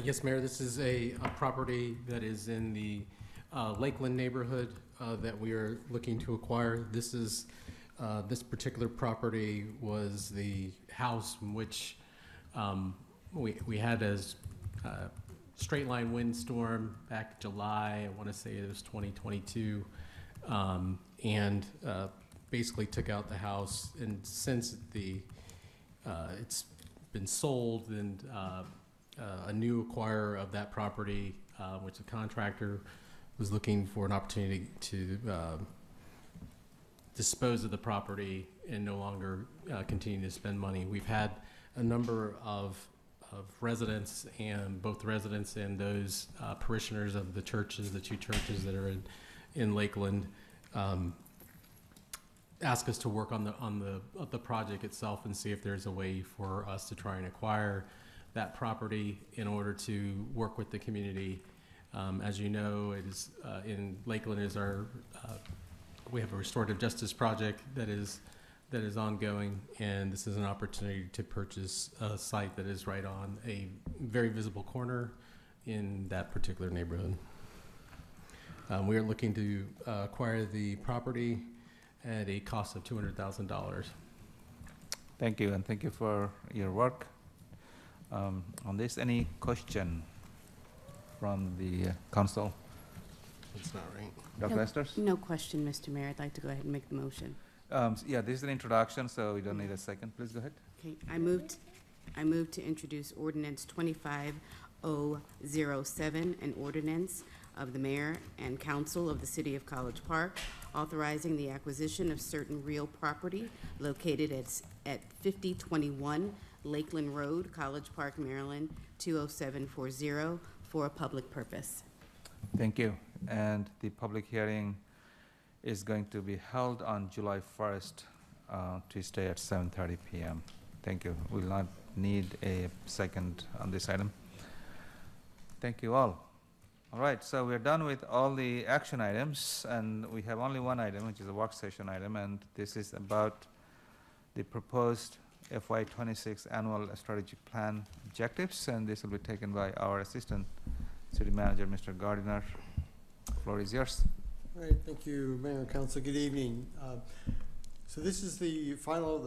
Yes, Mayor, this is a property that is in the Lakeland neighborhood that we are looking to acquire. This is, this particular property was the house in which we had a straight line windstorm back July, I want to say it was 2022, and basically took out the house. And since it's been sold, and a new acquirer of that property, which the contractor was looking for an opportunity to dispose of the property and no longer continue to spend money. We've had a number of residents, and both residents and those parishioners of the churches, the two churches that are in Lakeland, ask us to work on the project itself and see if there's a way for us to try and acquire that property in order to work with the community. As you know, it is in Lakeland is our we have a restorative justice project that is ongoing, and this is an opportunity to purchase a site that is right on a very visible corner in that particular neighborhood. We are looking to acquire the property at a cost of $200,000. Thank you, and thank you for your work on this. Any question from the council? That's not right. Dr. Esters? No question, Mr. Mayor. I'd like to go ahead and make the motion. Yeah, this is an introduction, so we don't need a second. Please go ahead. Okay, I moved to introduce ordinance 25007, an ordinance of the mayor and council of the city of College Park, authorizing the acquisition of certain real property located at 5021 Lakeland Road, College Park, Maryland 20740 for a public purpose. Thank you. And the public hearing is going to be held on July 1st, Tuesday at 7:30 p.m. Thank you. We'll not need a second on this item. Thank you all. All right, so we're done with all the action items, and we have only one item, which is a work session item, and this is about the proposed FY26 annual strategic plan objectives, and this will be taken by our assistant city manager, Mr. Gardiner. Floor is yours. All right, thank you, Mayor and Council. Good evening. So this is the final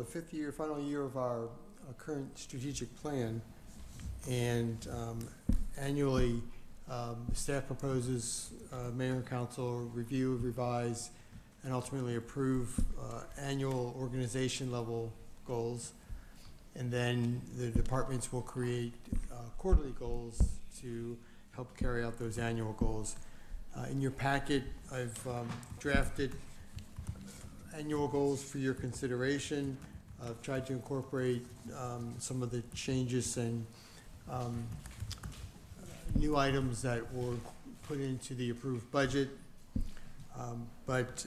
year of our current strategic plan, and annually, staff proposes, Mayor and Council review, revise, and ultimately approve annual organization level goals. And then the departments will create quarterly goals to help carry out those annual goals. In your packet, I've drafted annual goals for your consideration. I've tried to incorporate some of the changes and new items that were put into the approved budget, but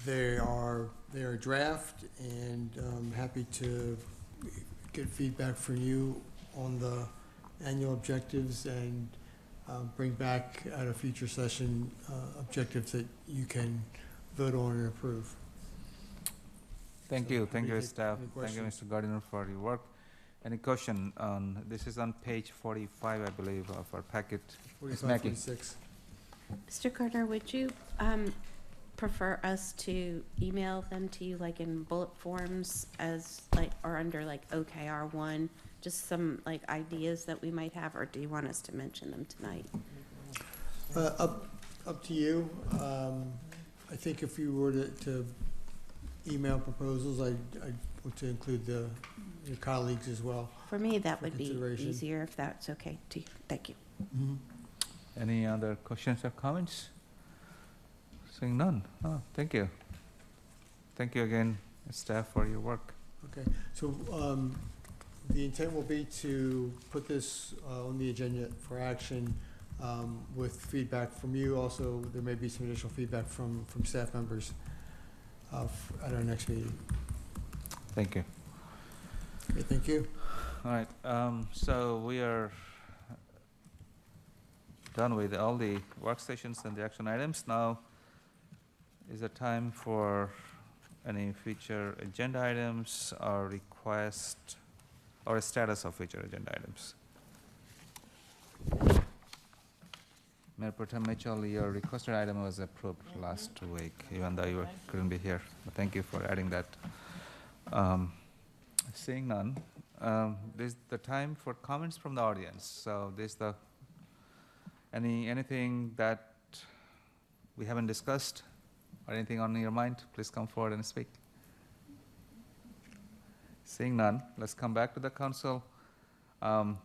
they are draft, and I'm happy to get feedback from you on the annual objectives and bring back at a future session objectives that you can vote on and approve. Thank So you. Thank you, any staff. Thank you, questions? Mr. Gardiner, for your work. Any question on, this is on page 45, I believe, of our packet. Ms. 45, Mackey. 46. Mr. Gardner, would you prefer us to email them to you like in bullet forms as like, or under like OKR1, just some like ideas that we might have, or do you want us to mention them tonight? Up to you. I think if you were to email proposals, I'd want to include your colleagues as well. For me, that for would be consideration. easier if that's okay to you. Thank you. Mhm. Any other questions or comments? Seeing none. Oh, thank you. Thank you again, staff, for your work. Okay, so the intent will be to put this on the agenda for action with feedback from you. Also, there may be some additional feedback from staff members at our next meeting. Thank you. Okay, thank you. All right, so we are done with all the workstations and the action items. Now is the time for any future agenda items or request or a status of future agenda items. Mayor Pro Tem Mitchell, your requested item was approved last week, even though you couldn't be here. But thank you for adding that. Seeing none, this is the time for comments from the audience. So this the anything that we haven't discussed or anything on your mind, please come forward and speak. Seeing none, let's come back to the council to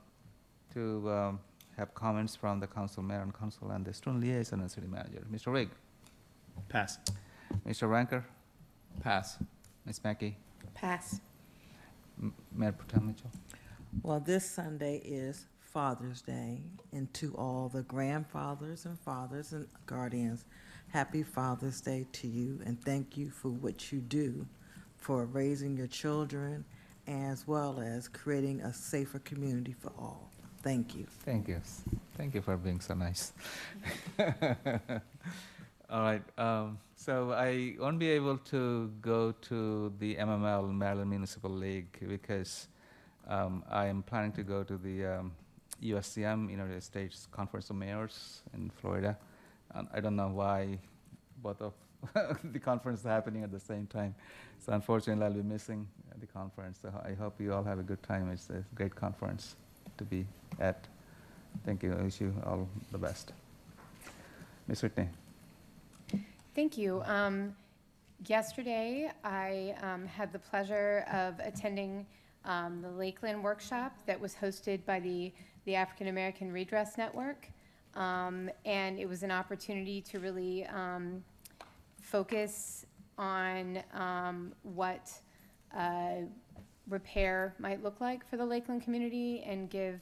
have comments from the council, mayor and council, and the student liaison and city manager. Mr. Rigg? Pass. Mr. Ranker? Pass. Ms. Mackey? Pass. Mayor Pro Tem Mitchell? Well, this Sunday is Father's Day, and to all the grandfathers and fathers and guardians, happy Father's Day to you, and thank you for what you do for raising your children as well as creating a safer community for all. Thank you. Thank you. Thank you for being so nice. All right, so I won't be able to go to the MML, Maryland Municipal League, because I am planning to go to the USCM, United States Conference of Mayors in Florida. I don't know why both of the conferences are happening at the same time. So unfortunately, I'll be missing the conference. So I hope you all have a good time. It's a great conference to be at. Thank you. I wish you all the best. Ms. Whitney. Thank you. Yesterday, I had the pleasure of attending the Lakeland workshop that was hosted by the African American Redress Network. And it was an opportunity to really focus on what repair might look like for the Lakeland community and give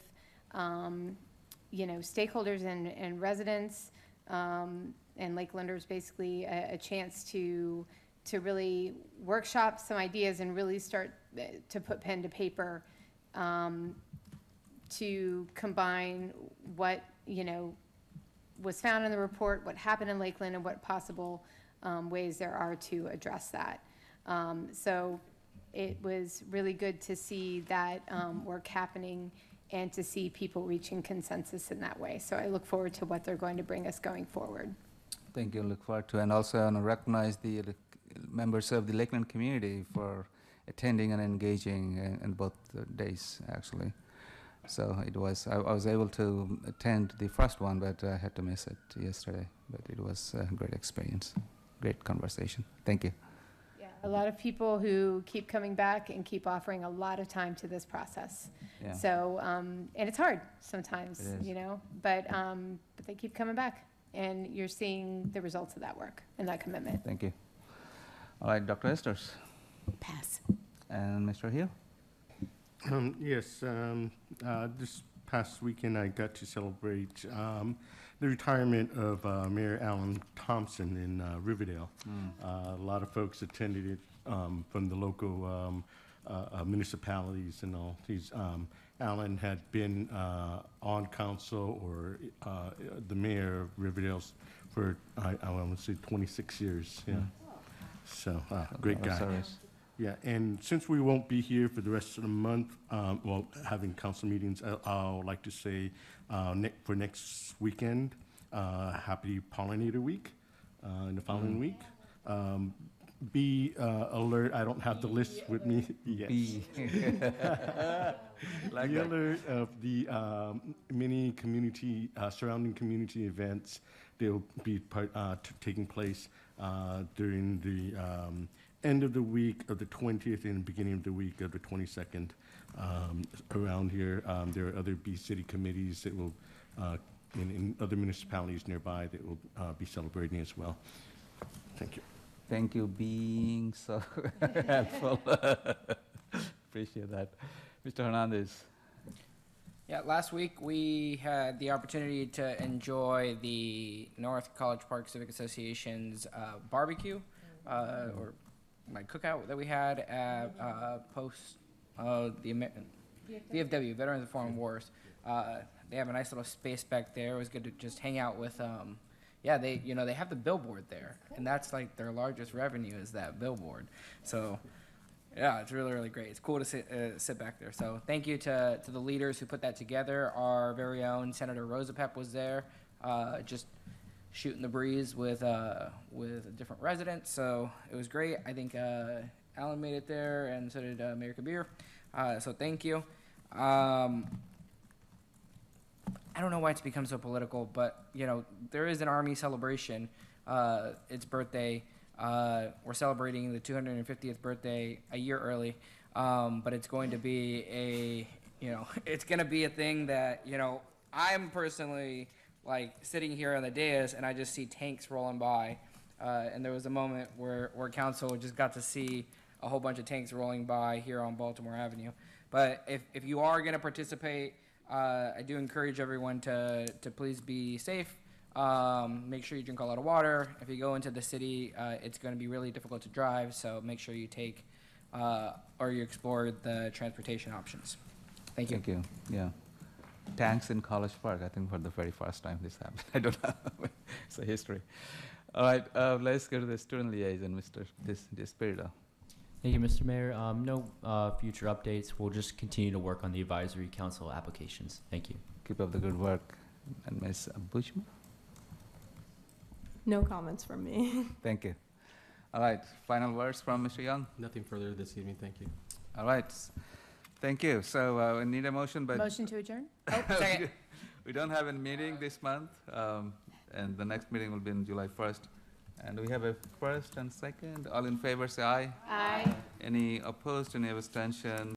stakeholders and residents and Lakelanders basically a chance to really workshop some ideas and really start to put pen to paper to combine what was found in the report, what happened in Lakeland, and what possible ways there are to address that. So it was really good to see that work happening and to see people reaching consensus in that way. So I look forward to what they're going to bring us going forward. Thank you. Look forward to, and also I want to recognize the members of the Lakeland community for attending and engaging in both days, actually. So it was, I was able to attend the first one, but I had to miss it yesterday. But it was a great experience, great conversation. Thank you. Yeah, a lot of people who keep coming back and keep offering a lot of time to this process. Yeah. So, and it's hard sometimes, It is. but they keep coming back, and you're seeing the results of that work and that commitment. Thank you. All right, Dr. Esters. Pass. And Mr. Hill? Yes, this past weekend I got to celebrate the retirement of Mayor Alan Thompson in Riverdale. A lot of folks attended it from the local municipalities and all. Alan had been on council or the mayor of Riverdale for, I want to say 26 years. Yeah. So, great guy. Service. Yeah, and since we won't be here for the rest of the month, having council meetings, I'll like to say for next weekend, happy Pollinator Week in the following week. Be alert, I don't have the list with me yet. Be. Like Be that. alert of the many community, surrounding community events that will be taking place during the end of the week of the 20th and beginning of the week of the 22nd. Around here, there are other B City committees that will, in other municipalities nearby that will be celebrating as well. Thank you. Thank you being so helpful. Appreciate that. Mr. Hernandez. Yeah, last week we had the opportunity to enjoy the North College Park Civic Association's barbecue, or my cookout that we had at VFW, Veterans of Foreign Wars. They have a nice little space back there. It was good to just hang out with. They have the billboard there, and that's like their largest revenue is that billboard. So. Yeah, it's really, really great. It's cool to sit back there. So thank you to the leaders who put that together. Our very own Senator Rosapep was there, just shooting the breeze with different residents. So it was great. I think Alan made it there, and so did Mayor Kabir. So thank you. I don't know why it's become so political, but there is an Army celebration. Its birthday. We're celebrating the 250th birthday a year early, but it's going to be it's going to be a thing that, I'm personally like sitting here on the dais and I just see tanks rolling by. And there was a moment where council just got to see a whole bunch of tanks rolling by here on Baltimore Avenue. But if you are going to participate, I do encourage everyone to please be safe. Make sure you drink a lot of water. If you go into the city, it's going to be really difficult to drive, so make sure you take or you explore the transportation options. Thank you. Thank you. Yeah. Tanks in College Park, I think for the very first time this happened. I don't know. It's a history. All right, let's go to the student liaison, Mr. Despirito. Thank you, Mr. Mayor. No future updates. We'll just continue to work on the advisory council applications. Thank you. Keep up the good work. And Ms. Bushman? No comments from me. Thank you. All right, final words from Mr. Young? Nothing further this evening, thank you. All right, thank you. So we need a motion, but Motion to adjourn? we don't have a meeting this month, and the next meeting will be on July 1st. And we have a first and second. All in favor, say aye. Aye. Any opposed, any abstention?